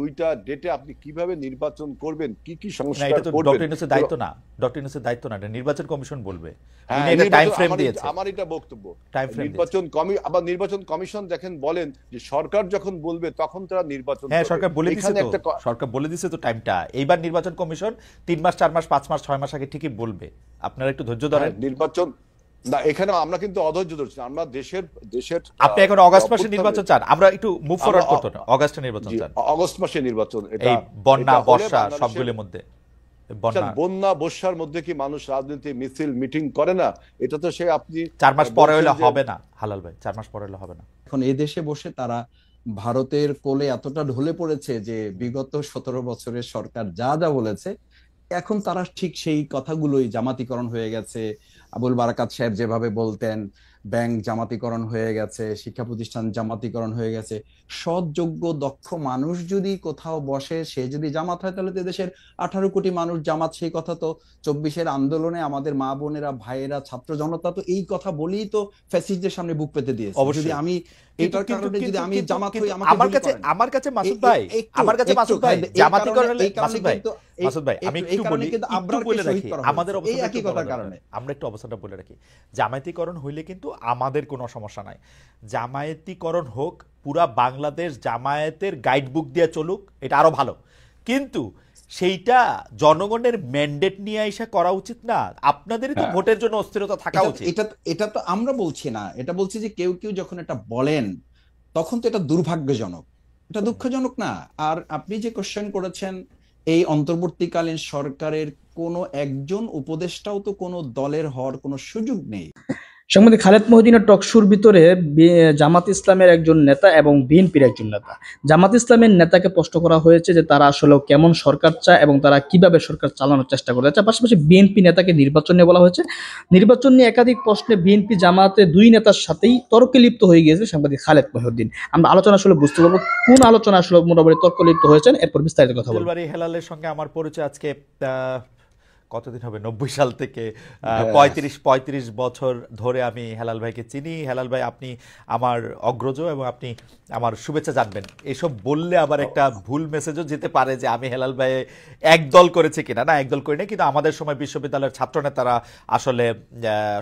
দুইটা ডেটে আপনি কিভাবে নির্বাচন করবেন, কি কি না, সংস্কার এটা তো করবেন। ডক্টর ইউনূসের দায়িত্ব না। ডক্টর ইউনূসের দায়িত্ব না, এটা নির্বাচন কমিশন বলবে। উনি হ্যাঁ, একটা টাইম নির্বাচন ফ্রেম দিয়েছে। আমার এটা বক্তব্য। টাইম ফ্রেম দিয়েছে। আবার নির্বাচন কমিশন দেখেন বলেন যে সরকার যখন বলবে তখন তারা নির্বাচন হ্যাঁ, করবে। সরকার বলে দিছে এখানে তো। একটা সরকার বলে দিছে তো টাইমটা। এইবার নির্বাচন কমিশন 3 মাস, 4 মাস, 5 মাস, 6 মাস আগে ঠিকই বলবে। আপনারা একটু ধৈর্য হ্যাঁ ধরেন। নির্বাচন না, এখানে আমরা কিন্তু অধৈর্য ধরছি না। আমরা দেশের দেশের আপনি এখন অগাস্ট মাসে অভ্যুত্থানে নির্বাচন চান, আমরা একটু মুভ আমরা ফরওয়ার্ড করতে না, অগাস্টে নির্বাচন জি চান। অগস্ট মাসে নির্বাচন, এই এটা বন্যা, এটা হলে বর্ষা বাংলাদেশের সবগুলোর মধ্যে। বন্যা বন্যা বর্ষার মধ্যে কি মানুষ রাজনীতি মিছিল মিটিং করে না? এটা তো সে আপনি 4 মাস পরে বলছেন হলে যে হবে না হালাল ভাই, 4 মাস পরে হলে হবে না। এখন এই দেশে বসে তারা ভারতের কোলে এতটা ঢলে পড়েছে যে বিগত 17 বছরের সরকার যা যা বলেছে এখন তারা ঠিক সেই কথাগুলোই, জামাতিকরণ হয়ে গেছে, আবুল বারাকাত সাহেব যেভাবে বলতেন, ব্যাংক জামাতিকরণ হয়ে গেছে, শিক্ষা প্রতিষ্ঠান জামাতিকরণ হয়ে গেছে। সৎ যোগ্য দক্ষ মানুষ যদি কোথাও বসে, সে যদি জামাত হয়, তাহলে তো দেশের 18 কোটি মানুষ জামাত। সেই কথা তো 24-এর আন্দোলনে আমাদের মা বোনেরা, ভাইয়েরা, ছাত্র জনতা তো এই কথা বলেই তো ফ্যাসিস্টদের সামনে বুক পেতে দিয়েছে। যদি অবশ্যই। আমি কিন্তু এটার কিন্তু কারণে যদি কিন্তু আমি কিন্তু জামাত হই, কিন্তু আমাকে আমার গুলি কাছে করেন। আমার কাছে এ- মাসুদ এ- ভাই, একটু আমার কাছে একটু মাসুদ ভাই, খালি এই জামাতিকরণ কারণে হলে এই কারণে মাসুদ ভাই, কিন্তু মাসুদ ভাই আমি এই একটু কারণে বলি, কিন্তু একটু আবরারকে বলে শহীদ রাখি, করা আমাদের হয়েছে এই অবস্থাটা একটু একই বলা কথার দরকার। কারণে। আমরা একটু অবস্থাটা বলে রাখি। জামায়াতিকরণ হইলে কিন্তু আমাদের কোনো সমস্যা নাই। জামায়াতিকরণ হোক, পুরা বাংলাদেশ জামায়াতের গাইডবুক দিয়ে চলুক, এটা আরো ভালো। কিন্তু সেইটা জনগণের ম্যান্ডেট নিয়ে এসে করা উচিত না। আপনাদেরই তো হ্যাঁ, ভোটের জন্য অস্থিরতা থাকা এটা উচিত। এটা এটা তো আমরা বলছি না, এটা বলছি যে কেউ কেউ যখন এটা বলেন তখন তো এটা দুর্ভাগ্যজনক, এটা দুঃখজনক না। আর আপনি যে কোশ্চেন করেছেন, এই অন্তর্বর্তীকালীন সরকারের কোনো একজন উপদেষ্টাও তো কোনো দলের হওয়ার কোনো সুযোগ নেই। সাংবাদিক খালেদ মহিউদ্দিনের টকশোর ভিতরে জামাত ইসলামের একজন নেতা এবং বিএনপির একজন নেতা, জামাত ইসলামের নেতাকে প্রশ্ন করা হয়েছে যে তারা আসলে কেমন সরকার চায় এবং তারা কিভাবে সরকার চালানোর চেষ্টা করে যাচ্ছে। পাশাপাশি বিএনপি নেতাকে নির্বাচন নিয়ে বলা হয়েছে। নির্বাচন নিয়ে একাধিক প্রশ্নে বিএনপি জামাতে দুই নেতার সাথেই তর্কে লিপ্ত হয়ে গিয়েছে সাংবাদিক খালেদ মহিউদ্দিন। আমরা আলোচনা আসলে বুঝতে পারবো কোন আলোচনা আসলে মোটামুটি তর্ক লিপ্ত হয়েছেন, এরপর বিস্তারিত কথা বলবো। আব্দুল বারী হেলালের সঙ্গে আমার পরিচয় আজকে কতদিন হবে, 90 সাল থেকে হ্যাঁ 35 বছর ধরে আমি হেলাল ভাইকে চিনি। হেলাল ভাই, আপনি আমার অগ্রজ এবং আপনি আমার শুভেচ্ছা জানবেন। এসব বললে আবার একটা ভুল মেসেজও যেতে পারে যে আমি হেলাল ভাই একদল করেছে কিনা। না, একদল করি না, কিন্তু আমাদের সময় বিশ্ববিদ্যালয়ের ছাত্র নেতারা আসলে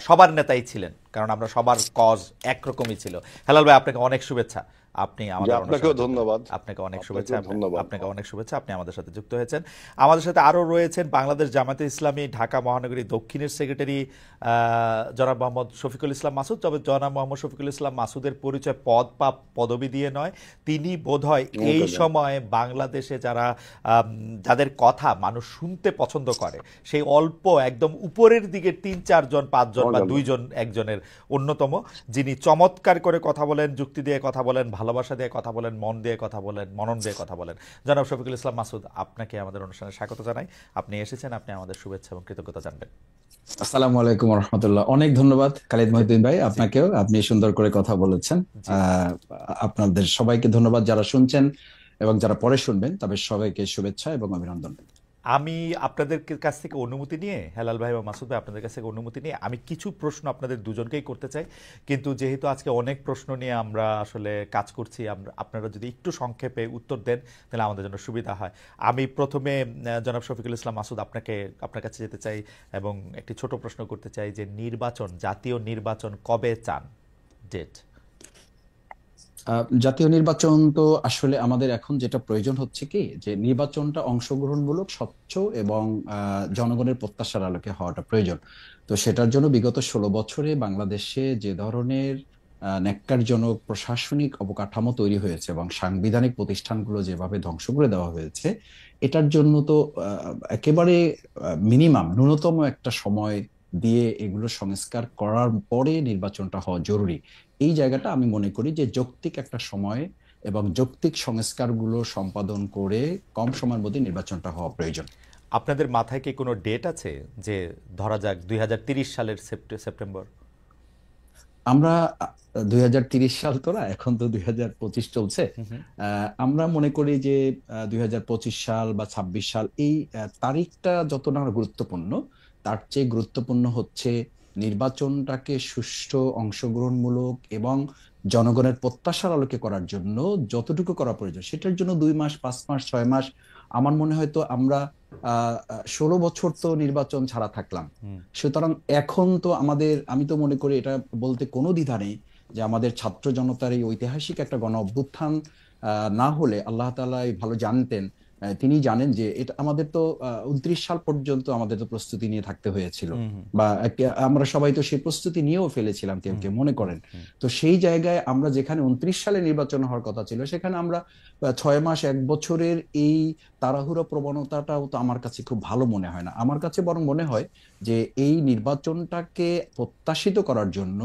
সবার নেতাই ছিলেন, কারণ আমরা সবার কজ একরকমই ছিল। হেলাল ভাই, আপনাকে অনেক শুভেচ্ছা। আপনি যে আমাদের আপনাকেও অনুষ্ঠানে ধন্যবাদ। আপনাকে অনেক শুভেচ্ছা। আপনাকেও ধন্যবাদ। আপনাকে অনেক শুভেচ্ছা, আপনি আমাদের সাথে যুক্ত হয়েছেন। আমাদের সাথে আরও রয়েছেন বাংলাদেশ জামায়াতে ইসলামী ঢাকা মহানগরী দক্ষিণের সেক্রেটারি জনাব মোহাম্মদ শফিকুল ইসলাম মাসুদ। তবে জনাব মোহাম্মদ শফিকুল ইসলাম মাসুদের পরিচয় পদ বা পদবি দিয়ে নয়। তিনি বোধহয় এই সময় বাংলাদেশে যাদের কথা মানুষ শুনতে পছন্দ করে, সেই অল্প একদম উপরের দিকে 3-4 জন, 5 জন বা 2 জন একজনের অন্যতম, যিনি চমৎকার করে কথা বলেন, যুক্তি দিয়ে কথা বলেন, ভালোবাসা দিয়ে কথা বলেন, মন দিয়ে কথা বলেন, মনন দিয়ে কথা বলেন। জনাব শফিকুল ইসলাম মাসুদ, আপনাকে আমাদের অনুষ্ঠানে স্বাগত জানাই। আপনি এসেছেন, আপনি আমাদের শুভেচ্ছা এবং কৃতজ্ঞতা জানবেন। আসসালামু আলাইকুম রহমতুল্লাহ। অনেক ধন্যবাদ খালিদ মহিউদ্দিন ভাই, জি আপনাকেও, আপনি সুন্দর করে কথা বলেছেন। জি। আপনাদের সবাইকে ধন্যবাদ, যারা শুনছেন এবং যারা পরে শুনবেন তাদের সবাইকে শুভেচ্ছা এবং অভিনন্দন। আমি আপনাদের কাছ থেকে অনুমতি নিয়ে, হেলাল ভাই বা মাসুদ ভাই, আপনাদের কাছ থেকে অনুমতি নিয়ে আমি কিছু প্রশ্ন আপনাদের দুজনকেই করতে চাই। কিন্তু যেহেতু আজকে অনেক প্রশ্ন নিয়ে আমরা আসলে কাজ করছি, আপনারা যদি একটু সংক্ষেপে উত্তর দেন তাহলে আমাদের জন্য সুবিধা হয়। আমি প্রথমে জনাব শফিকুল ইসলাম মাসুদ, আপনার কাছে যেতে চাই এবং একটি ছোট প্রশ্ন করতে চাই যে জাতীয় নির্বাচন কবে চান, ডেট? জাতীয় নির্বাচন তো আসলে আমাদের এখন যেটা প্রয়োজন হচ্ছে কি, যে নির্বাচনটা অংশগ্রহণমূলক, স্বচ্ছ এবং জনগণের প্রত্যাশার আলোকে হওয়াটা প্রয়োজন। তো সেটার জন্য বিগত 16 বছরে বাংলাদেশে যে ধরনের ন্যাক্কারজনক প্রশাসনিক অবকাঠামো তৈরি হয়েছে এবং সাংবিধানিক প্রতিষ্ঠানগুলো যেভাবে ধ্বংস করে দেওয়া হয়েছে, এটার জন্য তো একেবারে মিনিমাম ন্যূনতম একটা সময় দিয়ে এগুলো সংস্কার করার পরে নির্বাচনটা হওয়া জরুরি। এই জায়গাটা আমি মনে করি যে যৌক্তিক একটা সময় এবং যৌক্তিক সংস্কারগুলো সম্পাদন করে কম সময়ের মধ্যে নির্বাচনটা হওয়া প্রয়োজন। আপনাদের মাথায় কি কোনো ডেট আছে, যে ধরা যাক 2030 সালের সেপ্টেম্বর? আমরা 2030 সাল তো না, এখন তো 2025 চলছে। আমরা মনে করি যে 2025 সাল বা 26 সাল, এই তারিখটা যত না গুরুত্বপূর্ণ, তার চেয়ে গুরুত্বপূর্ণ হচ্ছে নির্বাচনটাকে সুষ্ঠু, অংশগ্রহণমূলক এবং জনগণের প্রত্যাশার আলোকে করার জন্য যতটুকু করা প্রয়োজন সেটার জন্য 2 মাস 5 মাস 6 মাস, আমার মনে হয় তো আমরা 16 বছর তো নির্বাচন ছাড়া থাকলাম। সুতরাং এখন তো আমাদের, আমি তো মনে করি এটা বলতে কোনো দ্বিধা নেই যে আমাদের ছাত্র জনতার এই ঐতিহাসিক একটা গণ অভ্যুত্থান না হলে আল্লাহ তাআলা ভালো জানতেন, তিনি জানেন যে এটা আমাদের তো 29 সাল পর্যন্ত আমাদের তো প্রস্তুতি নিয়ে থাকতে হয়েছিল, বা আমরা সবাই তো সেই প্রস্তুতি নিয়েও ফেলেছিলাম কেউ কেউ মনে করেন। তো সেই জায়গায় আমরা যেখানে 29 সালে নির্বাচন হওয়ার কথা ছিল সেখানে আমরা 6 মাস 1 বছরের এই তাড়াহুড়ো প্রবণতাটাও তো আমার কাছে খুব ভালো মনে হয় না। আমার কাছে বরং মনে হয় যে এই নির্বাচনটাকে প্রত্যাশিত করার জন্য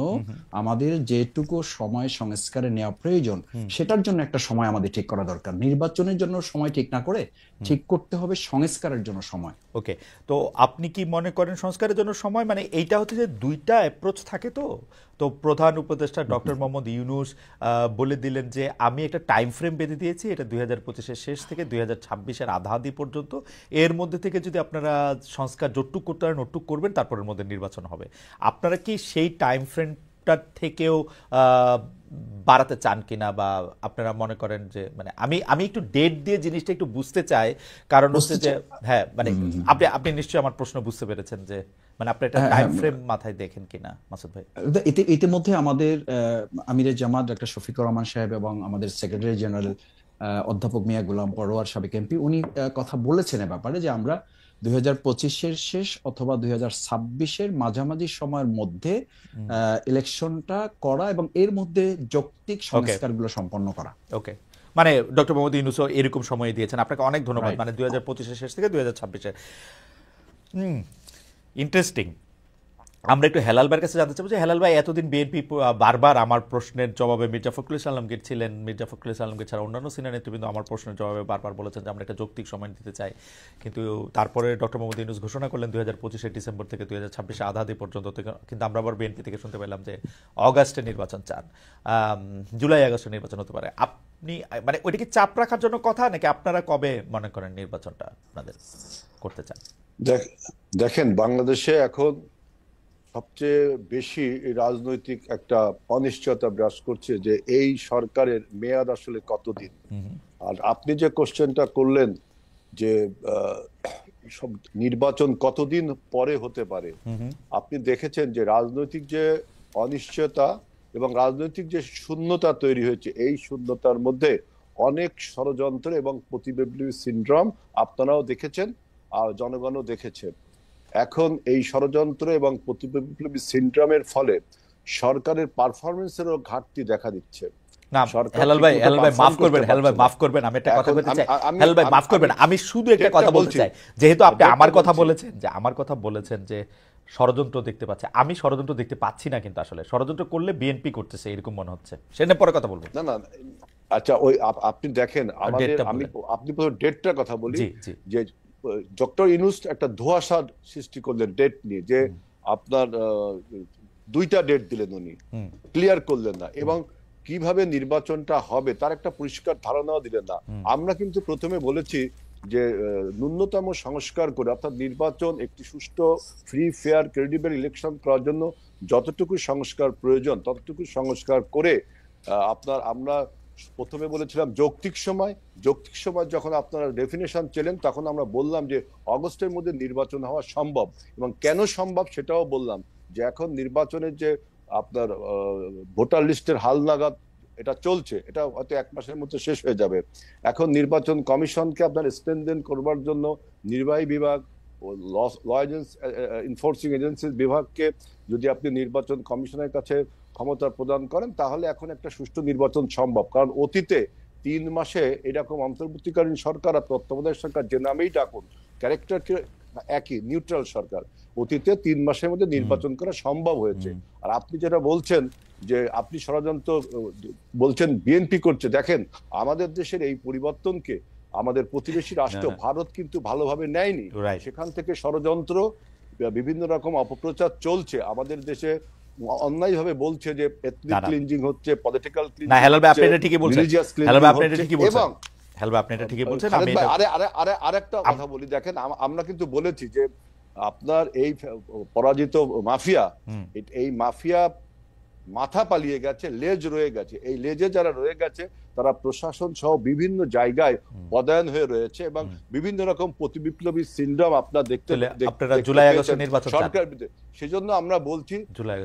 আমাদের যেটুকু সময় সংস্কারে নেওয়া প্রয়োজন সেটার জন্য একটা সময় আমাদের ঠিক করা দরকার। নির্বাচনের জন্য সময় ঠিক না করে ঠিক করতে হবে সংস্কারের জন্য সময়। ওকে, তো আপনি কি মনে করেন সংস্কারের জন্য সময়, মানে এইটা হচ্ছে যে দুইটা অ্যাপ্রোচ থাকে, তো তো প্রধান উপদেষ্টা ডক্টর মোহাম্মদ ইউনূস বলে দিলেন যে আমি একটা টাইম ফ্রেম বেঁধে দিয়েছি, এটা 2025-এর শেষ থেকে 2026-এর আধাআধি পর্যন্ত, এর মধ্যে থেকে যদি আপনারা সংস্কার যতটুক করতে পারেন ওটুক করবেন, তারপরের মধ্যে নির্বাচন হবে। আপনারা কি সেই টাইম ফ্রেমটার থেকেও বাড়াতে চান কিনা, বা আপনারা মনে করেন যে, মানে আমি একটু ডেট দিয়ে জিনিসটা একটু বুঝতে চাই, কারণ হচ্ছে যে হ্যাঁ, মানে আপনি নিশ্চয়ই আমার প্রশ্ন বুঝতে পেরেছেন যে মানে আপনি একটা টাইম ফ্রেম মাথায় দেখেন কিনা মাসুদ ভাই। ইতিমধ্যে আমাদের আমিরে জামাত ডক্টর শফিকুর রহমান সাহেব এবং আমাদের সেক্রেটারি জেনারেল অধ্যাপক মিয়া গোলাম পরোয়ার সাবেক এমপি, উনি কথা বলেছেন এ ব্যাপারে যে আমরা 2025-এর শেষ অথবা 2026-এর মাঝামাঝি সময়ের মধ্যে ইলেকশনটা করা এবং এর মধ্যে যৌক্তিক সংস্কারগুলো সম্পন্ন করা। ওকে, মানে ডক্টর মোহাম্মদ ইউনূসও এরকম সময় দিয়েছেন, আপনাকে অনেক ধন্যবাদ। মানে 2025-এর শেষ থেকে 2026-এর। ইন্টারেস্টিং। আমরা একটু হেলাল ভাইয়ের কাছে জানতে চাবো যে হেলাল ভাই, এতদিন বিএনপি বারবার আমার প্রশ্নের জবাবে মির্জা ফখরুল ইসলাম আলমগীর ছিলেন, মির্জা ফখরুল ইসলাম আলমগীর ছাড়া অন্যান্য সিনিয়র নেতৃবৃন্দ আমার প্রশ্নের জবাবে বারবার বলেছেন যে আমরা একটা যৌক্তিক সময় দিতে চাই, কিন্তু তারপরে ডক্টর মোহাম্মদ ইউনূস ঘোষণা করলেন 2025-এর ডিসেম্বর থেকে 2026-এর আধাআধি পর্যন্ত, কিন্তু আমরা আবার বিএনপি থেকে শুনতে পেলাম যে অগাস্টে নির্বাচন চান, জুলাই আগস্টে নির্বাচন হতে পারে। আপনি মানে ওইটা কি চাপ রাখার জন্য কথা, নাকি আপনারা কবে মনে করেন নির্বাচনটা আপনাদের করতে চান? দেখেন, বাংলাদেশে এখন সবচেয়ে বেশি রাজনৈতিক একটা অনিশ্চয়তা বিরাজ করছে যে এই সরকারের মেয়াদ আসলে কতদিন। আর আপনি যে কোশ্চেনটা করলেন যে সব নির্বাচন কতদিন পরে হতে পারে, আপনি দেখেছেন যে রাজনৈতিক যে অনিশ্চয়তা এবং রাজনৈতিক যে শূন্যতা তৈরি হয়েছে, এই শূন্যতার মধ্যে অনেক ষড়যন্ত্র এবং প্রতিবিপ্লবী সিনড্রোম আপনারাও দেখেছেন আর জনগণও দেখেছে। এখন এই ষড়যন্ত্র এবং প্রতিবিপ্লবী সিনড্রোমের ফলে সরকারের পারফরমেন্সেরও ঘাটতি দেখা দিচ্ছে। না হেলাল ভাই মাফ করবেন, আমি একটা কথা বলতে চাই। হেলাল ভাই মাফ করবেন, আমি শুধু একটা কথা বলতে চাই, যেহেতু আপনি আমার কথা বলেছেন যে ষড়যন্ত্র দেখতে পাচ্ছে, আমি ষড়যন্ত্র দেখতে পাচ্ছি না, কিন্তু আসলে ষড়যন্ত্র করলে বিএনপি করতেছে এরকম মনে হচ্ছে, সেটা পরে কথা বলবো। না, আচ্ছা, ওই আপনি দেখেন আমাদের, আপনি ডেটটার কথা বলি যে ডক্টর ইউনূস একটা ধোঁয়াশার সৃষ্টি করলেন ডেট নিয়ে, যে আপনার 2টা ডেট দিলেন, উনি ক্লিয়ার করলেন না, এবং কিভাবে নির্বাচনটা হবে তার একটা পরিষ্কার ধারণাও দিলেন না। আমরা কিন্তু প্রথমে বলেছি যে ন্যূনতম সংস্কার করে, অর্থাৎ নির্বাচন একটি সুষ্ঠু ফ্রি ফেয়ার ক্রেডিবল ইলেকশন করার জন্য যতটুকু সংস্কার প্রয়োজন ততটুকু সংস্কার করে আমরা প্রথমে বলেছিলাম যৌক্তিক সময় যখন আপনারা ডেফিনেশন ছিলেন তখন আমরা বললাম যে অগস্টের মধ্যে নির্বাচন হওয়া সম্ভব, এবং কেন সম্ভব সেটাও বললাম, যে এখন নির্বাচনের যে আপনার ভোটার লিস্টের হালনাগাদ এটা চলছে, এটা হয়তো 1 মাসের মধ্যে শেষ হয়ে যাবে। এখন নির্বাচন কমিশনকে আপনার স্ট্রেনথেন করবার জন্য নির্বাহী বিভাগ ও ল এনফোর্সিং এজেন্সির বিভাগকে যদি আপনি নির্বাচন কমিশনের কাছে ক্ষমতা প্রদান করেন, তাহলে এখন একটা সুষ্ঠু নির্বাচন সম্ভব। কারণ অতীতে 3 মাসে এরকম অন্তর্বর্তীকালীন সরকার আর তত্ত্বাবধায়ক সরকার যে নামেই ডাকুন, ক্যারেক্টারকে একই, নিউট্রাল সরকার, অতীতে 3 মাসের মধ্যে নির্বাচন করা সম্ভব হয়েছে। আর আপনি যেটা বলছেন যে আপনি ষড়যন্ত্র বলছেন বিএনপি করছে, দেখেন আমাদের দেশের এই পরিবর্তনকে আমাদের প্রতিবেশী রাষ্ট্র ভারত কিন্তু ভালোভাবে নেয়নি। সেখান থেকে ষড়যন্ত্র, বিভিন্ন রকম অপপ্রচার চলছে। আমাদের দেশে অন্যায়ভাবে বলছে যে এথনিক ক্লিনজিং হচ্ছে, পলিটিক্যাল ক্লিনজিং হচ্ছে, হেলাল ভাই আপনি এটা ঠিকই বলছেন, রিলিজিয়াস ক্লিনজিং হচ্ছে। এবং হেলাল ভাই আপনি এটা ঠিকই বলছেন। আমি আরেকটা কথা বলি, দেখেন আমরা কিন্তু বলেছি যে আপনার এই পরাজিত মাফিয়া, এই মাফিয়া মাথা পালিয়ে গেছে, লেজ রয়ে গেছে। এই লেজে যারা রয়ে গেছে তারা প্রশাসন সহ বিভিন্ন জায়গায় পদায়ন হয়ে রয়েছে এবং বিভিন্ন রকম প্রতিবিপ্লবী সিনড্রোম আপনারা দেখতে সরকার। সেজন্য আমরা বলছি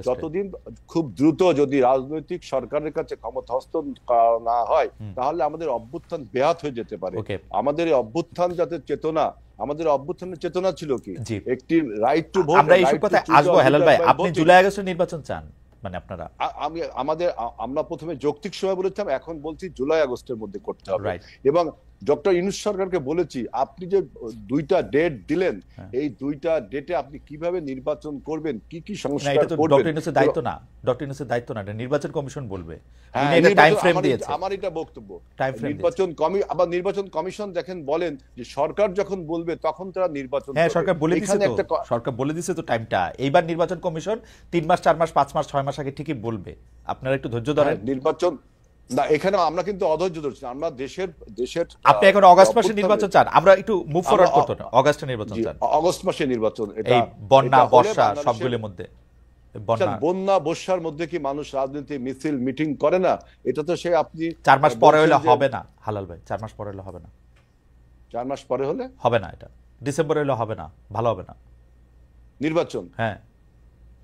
যতদিন খুব দ্রুত যদি রাজনৈতিক সরকারের কাছে ক্ষমতা হস্তান্তর না হয় তাহলে আমাদের অভ্যুত্থান ব্যাহত হয়ে যেতে পারে। আমাদের এই অভ্যুত্থান যাতে চেতনা, আমাদের অভ্যুত্থানের চেতনা ছিল কি একটি রাইট টু ভোট। আমরা এইসব কথা আসবো। হেলাল ভাই, আপনি জুলাই আগস্টের নির্বাচন চান মানে আপনারা? আমরা প্রথমে যৌক্তিক সময় বলেছিলাম, এখন বলছি জুলাই আগস্টের মধ্যে করতে হবে। এবং ডক্টর ইউনূস সরকারকে বলেছি আপনি যে 2টা ডেট দিলেন, এই 2টা ডেটে আপনি কিভাবে নির্বাচন করবেন, কি কি সংস্কার করবেন। ডক্টর ইউনূসের দায়িত্ব না, ডক্টর ইউনূসের দায়িত্ব না, এটা নির্বাচন কমিশন বলবে। এটা টাইম ফ্রেম দিয়েছে। আমার এটা বক্তব্য। নির্বাচন কমিশন দেখেন বলেন যে সরকার যখন বলবে তখন তারা নির্বাচন। হ্যাঁ, সরকার বলে দিয়েছে তো, সরকার বলে দিয়েছে তো টাইমটা। এইবার নির্বাচন কমিশন 3 মাস 4 মাস 5 মাস 6 মাস আগে ঠিকই বলবে। আপনারা একটু ধৈর্য ধরেন। নির্বাচন না, এখানে আমরা কিন্তু অধৈর্য ধরছি। আমরা দেশের আপনি এখন অগাস্ট মাসে নির্বাচন চান, আমরা একটু মুভ ফরওয়ার্ড করতে না। অগাস্টে নির্বাচন চান, অগাস্ট মাসে নির্বাচন। এই বন্যা বর্ষা সবগুলোর মধ্যে। বন্যা বর্ষার মধ্যে কি মানুষ রাজনীতি মিছিল মিটিং করে না? এটা তো সে আপনি 4 মাস পরে হলে হবে না হালাল ভাই, 4 মাস পরে হলে হবে না। 4 মাস পরে হলে হবে না, এটা ডিসেম্বরে হলে হবে না, ভালো হবে না নির্বাচন। হ্যাঁ,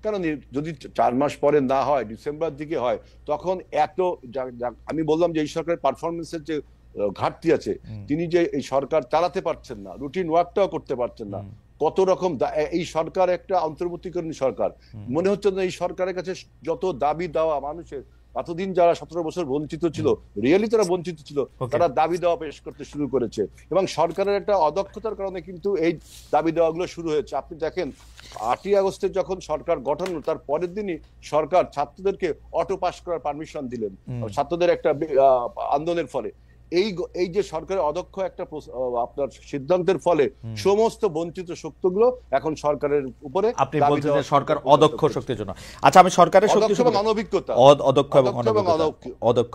কারণ যদি 4 মাস পরে না হয়, ডিসেম্বর দিকে হয়, তখন এত আমি বললাম যে এই সরকারের পারফরমেন্সের যে ঘাটতি আছে, তিনি যে এই সরকার চালাতে পারছেন না, রুটিন ওয়ার্কটাও করতে পারছেন না। কত রকম এই সরকার একটা অন্তর্বর্তীকালীন সরকার, মনে হচ্ছে না এই সরকারের কাছে যত দাবি দেওয়া মানুষের, এতদিন যারা 17 বছর বঞ্চিত ছিল, রিয়েলি তারা বঞ্চিত ছিল, তারা দাবি দেওয়া পেশ করতে শুরু করেছে এবং সরকারের একটা অদক্ষতার কারণে কিন্তু এই দাবি দেওয়াগুলো শুরু হয়েছে। আপনি দেখেন 8ই আগস্টে যখন সরকার গঠন, তার পরের দিনই সরকার ছাত্রদেরকে অটো পাস করার পারমিশন দিলেন ছাত্রদের একটা আন্দোলনের ফলে। এই যে সরকারের অদক্ষ একটা আপনার সিদ্ধান্তের ফলে সমস্ত বঞ্চিত শক্তিগুলো এখন সরকারের উপরে। আপনি বলছেন যে সরকার অদক্ষ শক্তির জন্য। আচ্ছা, আমি সরকারের শক্তি এবং অনভিজ্ঞতা, অদক্ষ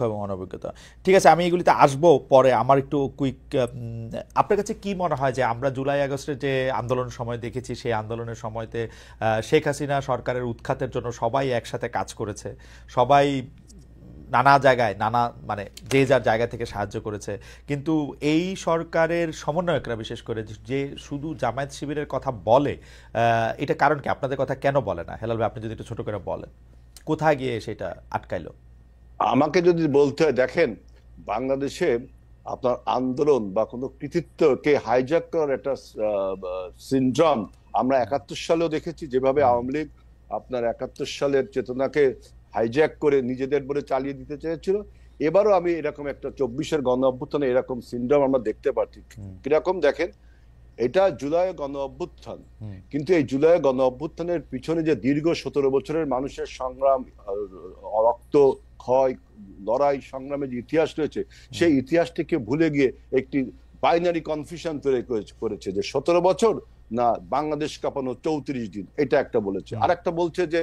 এবং অনভিজ্ঞতা, ঠিক আছে, আমি এগুলিতে আসবো পরে। আমার একটু কুইক, আপনার কাছে কি মনে হয় যে আমরা জুলাই আগস্টের যে আন্দোলনের সময় দেখেছি, সেই আন্দোলনের সময়তে শেখ হাসিনা সরকারের উৎখাতের জন্য সবাই একসাথে কাজ করেছে, সবাই নানা জায়গায় মানে যে যার জায়গা থেকে সাহায্য করেছে, কিন্তু এই সরকারের সমন্বয়করা বিশেষ করে যে শুধু জামায়াত শিবিরের কথা বলে, এটা কারণ কি? আপনাদের কথা কেন বলে না? হেলাল ভাই, আপনি যদি একটু ছোট করে বলেন, কোথায় গিয়ে সেটা আটকাইলো? আমাকে যদি বলতে হয়, দেখেন বাংলাদেশে আপনার আন্দোলন বা কোনো কৃতিত্বকে হাইজ্যাক করার একটা সিনড্রোম আমরা 71 সালেও দেখেছি, যেভাবে আওয়ামী লীগ আপনার 71 সালের চেতনাকে হাইজ্যাক করে নিজেদের বলে চালিয়ে দিতে চেয়েছিল। এবারও আমি এরকম একটা 24-এর গণ অভ্যুত্থানে এরকম সিনড্রোম আমরা দেখতে পাচ্ছি। কিরকম দেখেন, এটা জুলাই গণ অভ্যুত্থান, কিন্তু এই জুলাই গণ অভ্যুত্থানের পিছনে যে দীর্ঘ 17 বছরের মানুষের সংগ্রাম, রক্ত ক্ষয়, লড়াই সংগ্রামের যে ইতিহাস রয়েছে, সেই ইতিহাসটিকে ভুলে গিয়ে একটি বাইনারি কনফিউশন তৈরি করেছে যে 17 বছর না বাংলাদেশ কাঁপানো 34 দিন, এটা একটা বলেছে। আর একটা বলছে যে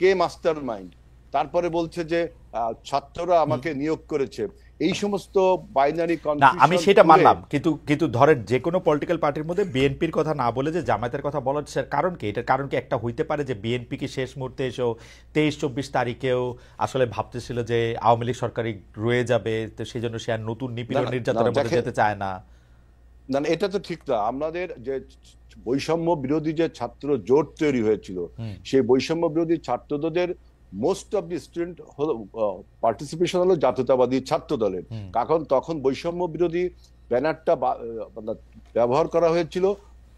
কে মাস্টার মাইন্ড, তারপরে বলছে যে ছাত্ররা আমাকে নিয়োগ করেছে। এই সমস্ত বাইনারি কনফিউশন, আমি সেটা মানলাম, কিন্তু ধরেন যে কোনো পলিটিক্যাল পার্টির মধ্যে বিএনপির কথা না বলে যে জামায়াতের কথা বলার কারণ কি? এটার কারণ কি একটা হইতে পারে যে বিএনপি কি শেষ মুহূর্তে এসেও 23-24 তারিখেও আসলে ভাবতেছিল যে আওয়ামী লীগ সরকারই রয়ে যাবে, তো সেই জন্য সে আর নতুন নিপীড়ন নির্যাতনের মধ্যে যেতে চায় না? না, এটা তো ঠিক না। আমাদের যে বৈষম্য বিরোধী যে ছাত্র জোট তৈরি হয়েছিল, সেই বৈষম্য বিরোধী ছাত্রদের মোস্ট অফ দি স্টুডেন্ট হলো পার্টিসিপেশন হলো জাতীয়তাবাদী ছাত্র দলের। কারণ তখন বৈষম্য বিরোধী ব্যানারটা ব্যবহার করা হয়েছিল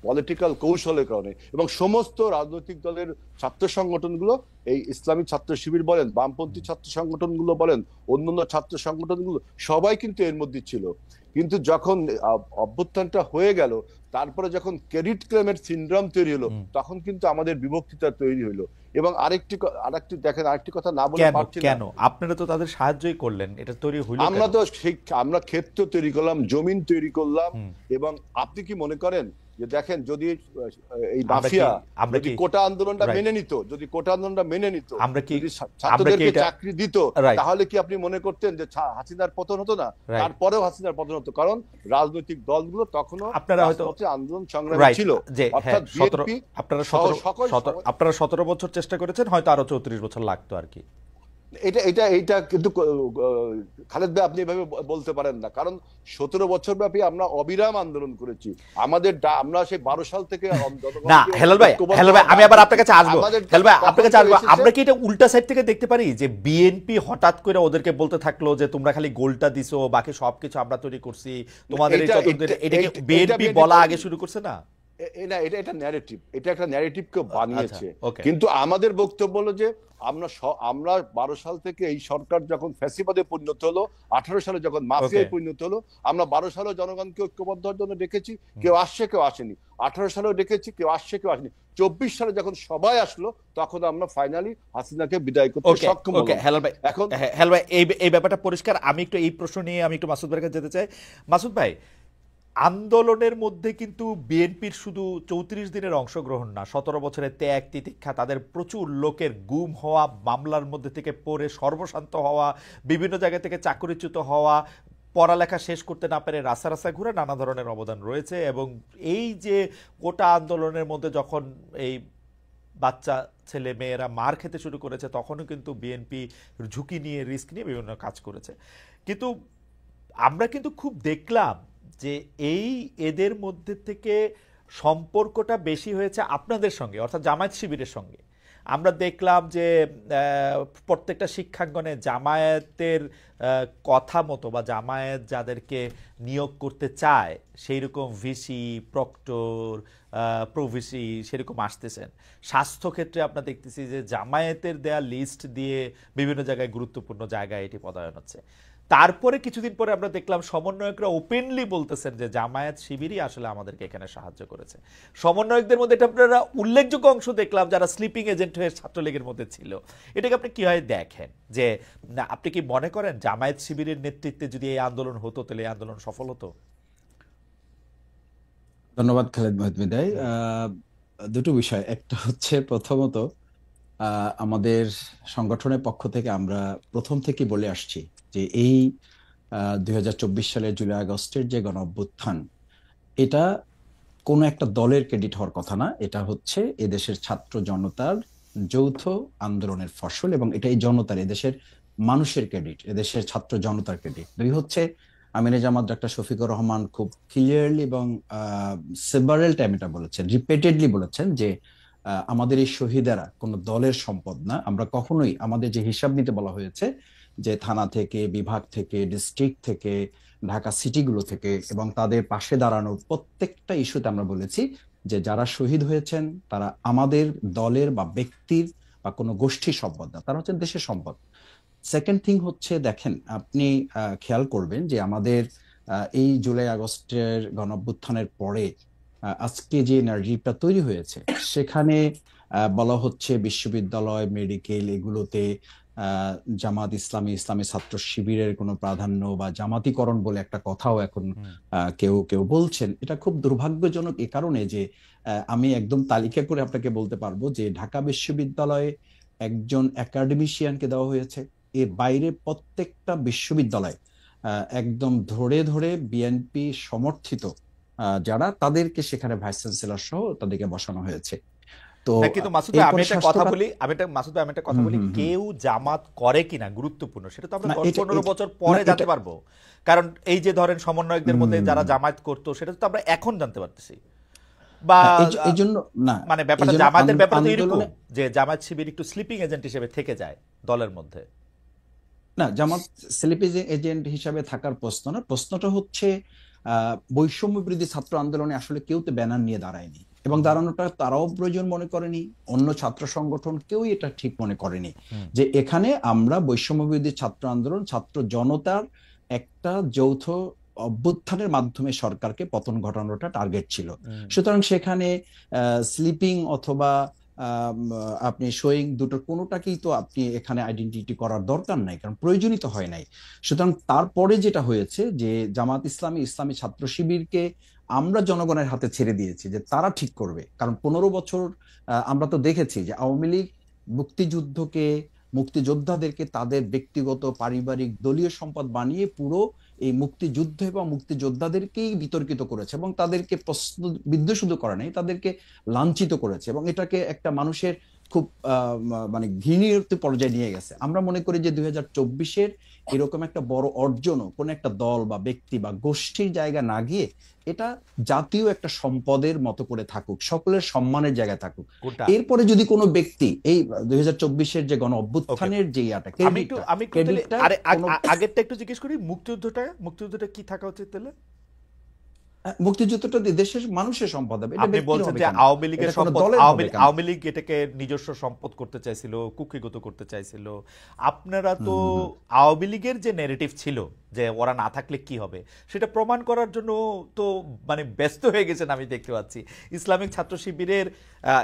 পলিটিক্যাল কৌশলের কারণে, এবং সমস্ত রাজনৈতিক দলের ছাত্র সংগঠনগুলো, এই ইসলামী ছাত্র শিবির বলেন, বামপন্থী ছাত্র সংগঠনগুলো বলেন, অন্যান্য ছাত্র সংগঠনগুলো সবাই কিন্তু এর মধ্যে ছিল। কিন্তু যখন অভ্যুত্থানটা হয়ে গেল, তারপরে যখন ক্রেডিট ক্লেমের সিনড্রোম তৈরি হলো, তখন কিন্তু আমাদের বিভক্তিটা তৈরি হলো। এবং আরেকটি দেখেন, আরেকটি কথা না বলে পারছি না, কেন আপনারা তো তাদের সাহায্যই করলেন, এটা তৈরি হলো। আমরা ক্ষেত্র তৈরি করলাম, জমিন তৈরি করলাম, এবং আপনি কি মনে করেন যে দেখেন যদি এই মাফিয়া যদি কোটা আন্দোলনটা মেনে নিত, যদি কোটা আন্দোলনটা মেনে নিত, যদি ছাত্রদেরকে চাকরি দিত, তাহলে কি আপনি মনে করতেন যে হাসিনার পতন হতো না? তারপরেও হাসিনার পতন হতো, কারণ রাজনৈতিক দলগুলো তখনও আপনারা হয়তো আন্দোলন সংগ্রামে ছিল। অর্থাৎ বিএনপি আপনারা 17 বছর চেষ্টা করেছেন, হয়তো আরো 34 বছর লাগতো আর কি। এটা কিন্তু খালেদ ভাই আপনি এভাবে বলতে পারেন না, কারণ 17 বছর ব্যাপী আমরা অবিরাম আন্দোলন করেছি। আমরা সেই 12 সাল থেকে না হেলাল ভাই আমি আবার আপনার কাছে আসবো, হেলাল ভাই আপনার কাছে আসবো। আমরা কি এটা উল্টা সাইড থেকে দেখতে পারি যে বিএনপি হঠাৎ করে ওদেরকে বলতে থাকলো যে তোমরা খালি গোলটা দিছো, বাকি সবকিছু আমরা তৈরি করছি, তোমাদের এই এটা কি বিএনপি বলা আগে শুরু করছে না? না, এটা ন্যারেটিভ, এটা একটা ন্যারেটিভ কেউ বানিয়েছে। কিন্তু আমাদের বক্তব্য হলো যে আমরা 12 সাল থেকে এই সরকার যখন ফ্যাসিবাদে পরিণত হলো, 18 সালে যখন মাফিয়ায় পরিণত হলো, আমরা 12 সালে জনগণকে ঐক্যবদ্ধ হওয়ার জন্য ডেকেছি, কেউ আসছে কেউ আসেনি। 18 সালেও ডেকেছি, কেউ আসছে কেউ আসেনি। 24 সালে যখন সবাই আসলো, তখন আমরা ফাইনালি হাসিনাকে বিদায় করতে সক্ষম হলাম। এখন হেলাল ভাই এই ব্যাপারটা পরিষ্কার। আমি একটু এই প্রশ্ন নিয়ে আমি একটু মাসুদ ভাইয়ের কাছে যেতে চাই। মাসুদ ভাই, আন্দোলনের মধ্যে কিন্তু বিএনপির শুধু 34 দিনের অংশগ্রহণ না, 17 বছরের ত্যাগ তিতিক্ষা, তাদের প্রচুর লোকের গুম হওয়া, মামলার মধ্যে থেকে পড়ে সর্বশান্ত হওয়া, বিভিন্ন জায়গা থেকে চাকরিচ্যুত হওয়া, পড়ালেখা শেষ করতে না পেরে রাস্তা রাস্তায় ঘুরে নানা ধরনের অবদান রয়েছে। এবং এই যে কোটা আন্দোলনের মধ্যে যখন এই বাচ্চা ছেলে মেয়েরা মার খেতে শুরু করেছে, তখনও কিন্তু বিএনপি ঝুঁকি নিয়ে রিস্ক নিয়ে বিভিন্ন কাজ করেছে। কিন্তু আমরা কিন্তু খুব দেখলাম যে এদের মধ্যে থেকে সম্পর্কটা বেশি হয়েছে আপনাদের সঙ্গে, অর্থাৎ জামায়াত শিবিরের সঙ্গে। আমরা দেখলাম যে প্রত্যেকটা শিক্ষাঙ্গনে জামায়াতের কথা মতো বা জামায়াত যাদেরকে নিয়োগ করতে চায় সেই রকম ভিসি, প্রক্টর, প্রভিসি সেরকম আসতেছেন। স্বাস্থ্যক্ষেত্রে আমরা দেখতেছি যে জামায়াতের দেয়া লিস্ট দিয়ে বিভিন্ন জায়গায় গুরুত্বপূর্ণ জায়গায় এটি পদায়ন হচ্ছে। তারপরে কিছুদিন পরে আমরা দেখলাম সমন্বয়করা ওপেনলি বলতেছেন যে জামায়াত শিবিরই আসলে আমাদেরকে এখানে সাহায্য করেছে। সমন্বয়কদের মধ্যে এটা আপনারা উল্লেখযোগ্য অংশ দেখলাম যারা স্লিপিং এজেন্ট হয়ে ছাত্রলীগের মধ্যে ছিল। এটাকে আপনি কিভাবে দেখেন? যে আপনি কি মনে করেন জামায়াত শিবিরের নেতৃত্বে যদি এই আন্দোলন হতো তাহলে এই আন্দোলন সফল হতো? ধন্যবাদ খালেদ মহিউদ্দিন। দুটো বিষয়, একটা হচ্ছে প্রথমত আমাদের সংগঠনের পক্ষ থেকে আমরা প্রথম থেকে বলে আসছি যে এই 2024 সালের জুলাই আগস্টের যে গণঅভ্যুত্থান, এটা কোনো একটা দলের ক্রেডিট হওয়ার কথা না। এটা হচ্ছে এদেশের ছাত্র জনতার যৌথ আন্দোলনের ফসল, এবং এটা এই জনতার, এদেশের মানুষের ক্রেডিট, এদেশের ছাত্র জনতার ক্রেডিট। দুই হচ্ছে আমিরে জামাত ডাক্তার শফিকুর রহমান খুব ক্লিয়ারলি এবং সেভারাল টাইম এটা বলেছেন, রিপিটেডলি বলেছেন যে আমাদের এই শহীদেরা কোনো দলের সম্পদ না। আমরা কখনোই আমাদের যে হিসাব নিতে বলা হয়েছে যে থানা থেকে, বিভাগ থেকে, ডিস্ট্রিক্ট থেকে, ঢাকা সিটিগুলো থেকে, এবং তাদের পাশে দাঁড়ানোর প্রত্যেকটা ইস্যুতে আমরা বলেছি যে যারা শহীদ হয়েছেন তারা আমাদের দলের বা ব্যক্তির বা কোনো গোষ্ঠীর সম্পদ না, তারা হচ্ছেন দেশের সম্পদ। সেকেন্ড থিং হচ্ছে, দেখেন আপনি খেয়াল করবেন যে আমাদের এই জুলাই আগস্টের গণঅভ্যুত্থানের পরে আজকে যে নারেটিভটা তৈরি হয়েছে, সেখানে বলা হচ্ছে বিশ্ববিদ্যালয়, মেডিকেল এগুলোতে জামাত ইসলামী, ইসলামী ছাত্র শিবিরের কোনো প্রাধান্য বা জামাতিকরণ বলে একটা কথাও এখন কেউ কেউ বলছেন। এটা খুব দুর্ভাগ্যজনক এ কারণে যে আমি একদম তালিকা করে আপনাকে বলতে পারবো যে ঢাকা বিশ্ববিদ্যালয়ে একজন একাডেমিশিয়ানকে দেওয়া হয়েছে, এর বাইরে প্রত্যেকটা বিশ্ববিদ্যালয় একদম ধরে ধরে বিএনপি সমর্থিত যারা, তাদেরকে সেখানে ভাইস চ্যান্সেলর সহ তাদেরকে বসানো হয়েছে। তো কিন্তু মাসুদ ভাই আমি একটা কথা বলি, কেউ জামাত করে কিনা গুরুত্বপূর্ণ, সেটা তো আমরা 10-15 বছর পরে জানতে পারবো। কারণ এই যে ধরেন সমন্বয়কদের মধ্যে যারা জামায়াত করতো, সেটা তো আমরা এখন জানতে পারতেছি। বা এই জন্য না, মানে ব্যাপারটা জামায়াতের ব্যাপারটা এরকম যে জামায়াত শিবির একটু স্লিপিং এজেন্ট হিসেবে থেকে যায় দলের মধ্যে। না, জামাত স্লিপিং এজেন্ট হিসাবে থাকার প্রশ্ন না, প্রশ্নটা হচ্ছে বৈষম্য বিরোধী ছাত্র আন্দোলনে আসলে কেউ তো ব্যানার নিয়ে দাঁড়ায়নি, এবং দাঁড়ানোটা তারাও প্রয়োজন মনে করেনি, অন্য ছাত্র সংগঠন কেউই এটা ঠিক মনে করেনি যে এখানে আমরা বৈষম্য বিরোধী ছাত্র আন্দোলন, ছাত্র জনতার একটা যৌথ অভ্যুত্থানের মাধ্যমে সরকারকে পতন ঘটানোটা টার্গেট ছিল। সুতরাং সেখানে স্লিপিং অথবা আপনি শোয়িং, দুটোর কোনোটাকেই তো আপনি এখানে আইডেন্টিটি করার দরকার নাই, কারণ প্রয়োজনই তো হয় নাই। সুতরাং তারপরে যেটা হয়েছে যে জামাত ইসলামী, ইসলামী ছাত্র শিবিরকে আমরা জনগণের হাতে ছেড়ে দিয়েছি যে তারা ঠিক করবে। কারণ 15 বছর আমরা তো দেখেছি যে আওয়ামী লীগ মুক্তিযুদ্ধকে, মুক্তিযোদ্ধাদেরকে তাদের ব্যক্তিগত, পারিবারিক, দলীয় সম্পদ বানিয়ে পুরো এই মুক্তিযুদ্ধ এবং মুক্তিযোদ্ধাদেরকেই বিতর্কিত করেছে এবং তাদেরকে প্রশ্নবিদ্ধ শুধু করে নাই, তাদেরকে লাঞ্ছিত করেছে এবং এটাকে একটা মানুষের খুব মানে ঘৃণীয় পর্যায়ে নিয়ে গেছে। আমরা মনে করি যে 2024-এর এরকম একটা বড় অর্জনও কোন একটা দল বা ব্যক্তি বা গোষ্ঠীর জায়গা না গিয়ে এটা জাতীয় একটা সম্পদের মতো করে থাকুক, সকলের সম্মানের জায়গায় থাকুক। এরপরে যদি কোনো ব্যক্তি এই 2024-এর যে গণ অভ্যুত্থানের যে আগেরটা একটু জিজ্ঞেস করি, মুক্তিযুদ্ধটা কি থাকা উচিত তাহলে? মুক্তিযুদ্ধটা দেশের মানুষের সম্পদ হবে। আপনি বলছেন যে আওয়ামী লীগের সম্পদ, আওয়ামী লীগ এটাকে নিজস্ব সম্পদ করতে চাইছিল, কুক্ষিগত করতে চাইছিল। আপনারা তো আওয়ামী লীগের যে ন্যারেটিভ ছিল যে ওরা না থাকলে কি হবে, সেটা প্রমাণ করার জন্য তো মানে ব্যস্ত হয়ে গেছেন আমি দেখতে পাচ্ছি। ইসলামিক ছাত্র শিবিরের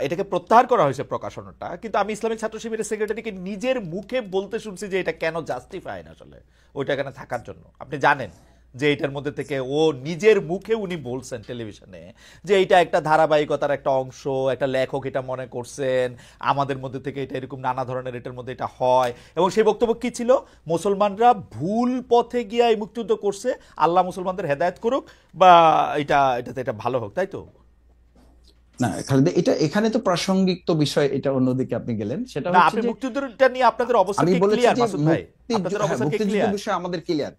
এটাকে প্রত্যাহার করা হয়েছে প্রকাশনাটা, কিন্তু আমি ইসলামিক ছাত্র শিবিরের সেক্রেটারিকে নিজের মুখে বলতে শুনছি যে এটা কেন জাস্টিফাই না আসলে ওইটা এখানে থাকার জন্য। আপনি জানেন যে এটার মধ্যে থেকে ও নিজের মুখে উনি বলছেন টেলিভিশনে যে এটা একটা ধারাবাহিকতার একটা অংশ, একটা লেখক এটা মনে করছেন, আমাদের মধ্যে থেকে এটা এরকম নানা ধরনের এটার মধ্যে এটা হয়। এবং সেই বক্তব্য কি ছিল? মুসলমানরা ভুল পথে গিয়ে এই মুক্তিযুদ্ধ করছে, আল্লাহ মুসলমানদের হেদায়েত করুক বা এটা ভালো হোক, তাই তো? না খালেদা, এটা এখানে তো প্রাসঙ্গিক তো বিষয়, এটা অন্যদিকে আপনি গেলেন। সেটা হচ্ছে যে মুক্তিযুদ্ধটা নিয়ে আপনাদের অবস্থা কি ক্লিয়ার মাসুদ ভাই? আপনাদের অবস্থা কি ক্লিয়ার? বিষয় আমাদের ক্লিয়ারটা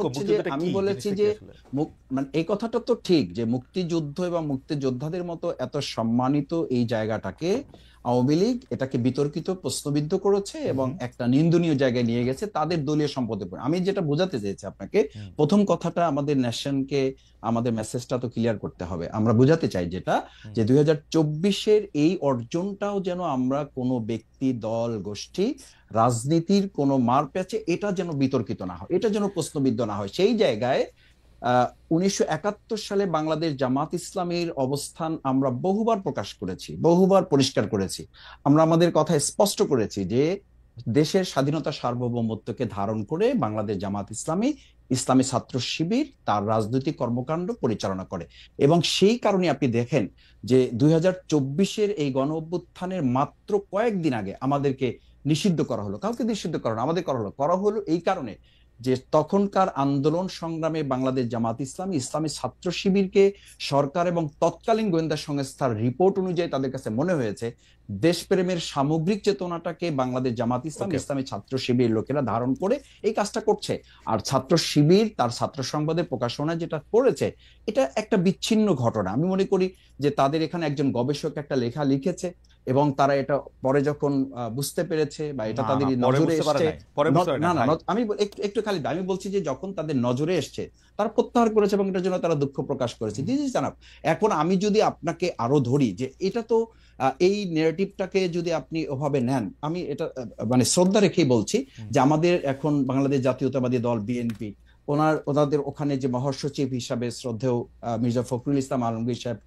হচ্ছে যে আমি বলেছি যে মানে এই কথাটা তো ঠিক যে মুক্তিযুদ্ধ এবং মুক্তিযোদ্ধাদের মতো এত সম্মানিত এই জায়গাটাকে আওয়ামী লীগ এটাকে বিতর্কিত, প্রশ্নবিদ্ধ করেছে এবং একটা নিন্দনীয় জায়গায় নিয়ে গেছে তাদের দলীয় সম্পদের উপর। আমি যেটা বোঝাতে চেয়েছি আপনাকে, প্রথম কথাটা আমাদের ন্যাশনকে, আমাদের মেসেজটা তো ক্লিয়ার করতে হবে। আমরা বোঝাতে চাই যেটা যে 2024-এর এই অর্জনটাও যেন আমরা কোনো ব্যক্তি, দল, গোষ্ঠী, রাজনীতির কোনো মার প্যাচে এটা যেন বিতর্কিত না হয়, এটা যেন প্রশ্নবিদ্ধ না হয়। সেই জায়গায় 1971 সালে বাংলাদেশ জামাত ইসলামীর অবস্থান আমরা বহুবার প্রকাশ করেছি, বহুবার পরিষ্কার করেছি। আমরা আমাদের কথা স্পষ্ট করেছি যে দেশের স্বাধীনতা, সার্বভৌমত্বকে ধারণ করে বাংলাদেশ জামাত ইসলামী, ইসলামী ছাত্র শিবির তার রাজনৈতিক কর্মকাণ্ড পরিচালনা করে। এবং সেই কারণে আপনি দেখেন যে 2024-এর এই গণ অভ্যুত্থানের মাত্র কয়েকদিন আগে আমাদেরকে নিষিদ্ধ করা হলো। কাউকে নিষিদ্ধ করা না, আমাদের করা হলো এই কারণে যে তখনকার আন্দোলন সংগ্রামে বাংলাদেশ জামাত ইসলামী, ইসলামী ছাত্র শিবিরকে সরকার এবং তৎকালীন গোয়েন্দা সংস্থার রিপোর্ট অনুযায়ী তাদের কাছে মনে হয়েছে দেশপ্রেমের সামগ্রিক চেতনাটাকে বাংলাদেশ জামাত ইসলাম, ইসলামী ছাত্র শিবির লোকেরা ধারণ করে এই কাজটা করছে। আর ছাত্র শিবির তার ছাত্র সংবাদের প্রকাশনা যেটা করেছে, এটা একটা বিচ্ছিন্ন ঘটনা। আমি মনে করি যে তাদের এখানে একজন গবেষক একটা লেখা লিখেছে এবং তারা এটা পরে যখন বুঝতে পেরেছে বা এটা তাদের নজরে এসছে, না না আমি একটু খালি আমি বলছি যে যখন তাদের নজরে এসছে তারা প্রত্যাহার করেছে এবং এটার জন্য তারা দুঃখ প্রকাশ করেছে। দিদি জানাব, এখন আমি যদি আপনাকে আরো ধরি যে এটা তো এই নেগেটিভটাকে যদি আপনি ওভাবে নেন, আমি এটা মানে শ্রদ্ধা রেখেই বলছি যে আমাদের এখন বাংলাদেশ জাতীয়তাবাদী দল বিএনপি, ওনাদের ওখানে যে মহাসচিব হিসাবে শ্রদ্ধেয় মির্জা ফখরুল ইসলাম আলমগীর সাহেব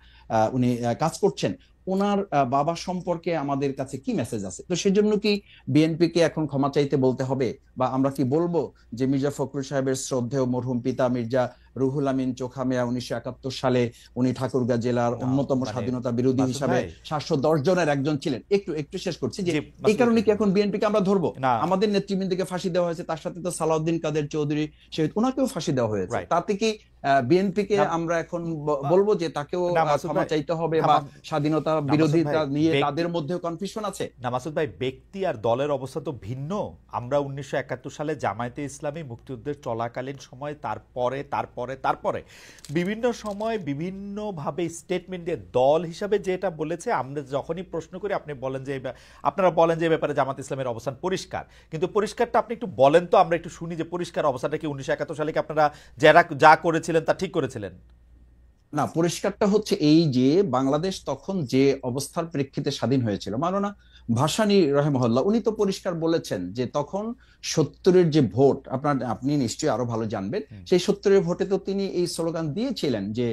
উনি কাজ করছেন, ওনার বাবা সম্পর্কে আমাদের কাছে কি মেসেজ আছে? তো সেজন্য কি বিএনপি কে এখন ক্ষমা চাইতে বলতে হবে, বা আমরা কি বলবো যে মির্জা ফখরুল সাহেবের শ্রদ্ধেয় মরহুম পিতা মির্জা রুহুল আমিন চোখা মিয়া 1971 সালে উনি ঠাকুরগাঁ জেলার অন্যতম স্বাধীনতা বিরোধী হিসাবে 710 জনের একজন ছিলেন। একটু শেষ করছি যে এই কারণে কি এখন বিএনপি কে আমরা ধরবো? আমাদের নেতৃবৃন্দকে ফাঁসি দেওয়া হয়েছে, তার সাথে তো সালাউদ্দিন কাদের চৌধুরী শহীদ, ওনাকেও ফাঁসি দেওয়া হয়েছে। তাতে কি বিএনপি কে আমরা এখন বলবো যে তাকেও ক্ষমা চাইতে হবে বা স্বাধীনতা বিরোধিতা নিয়ে তাদের মধ্যেও কনফিউশন আছে? না মাসুদ ভাই, ব্যক্তি আর দলের অবস্থা তো ভিন্ন। আমরা 1971 সালে জামায়াতে ইসলামী মুক্তিযুদ্ধের চলাকালীন সময়, তারপরে বিভিন্ন সময় বিভিন্নভাবে স্টেটমেন্ট দিয়ে দল হিসাবে যেটা বলেছে, আমরা যখনই প্রশ্ন করি আপনারা বলেন যে ব্যাপারে জামাত ইসলামের অবস্থান পরিষ্কার, কিন্তু পরিষ্কারটা আপনি একটু বলেন তো, আমরা একটু শুনি যে পরিষ্কার অবস্থাটা কি 1971 সালে কি আপনারা যা করেছিলেন তা ঠিক করেছিলেন? না, পরিষ্কারটা হচ্ছে এই যে বাংলাদেশ তখন যে অবস্থার প্রেক্ষিতে স্বাধীন হয়েছিল, মানো না ভাসানী রাহিমাহুল্লাহ উনি তো পরিষ্কার বলেছেন যে তখন 70-এর যে ভোট, আপনি নিশ্চয়ই আরো ভালো জানবেন, সেই 70-এর ভোটে তো তিনি এই স্লোগান দিয়েছিলেন যে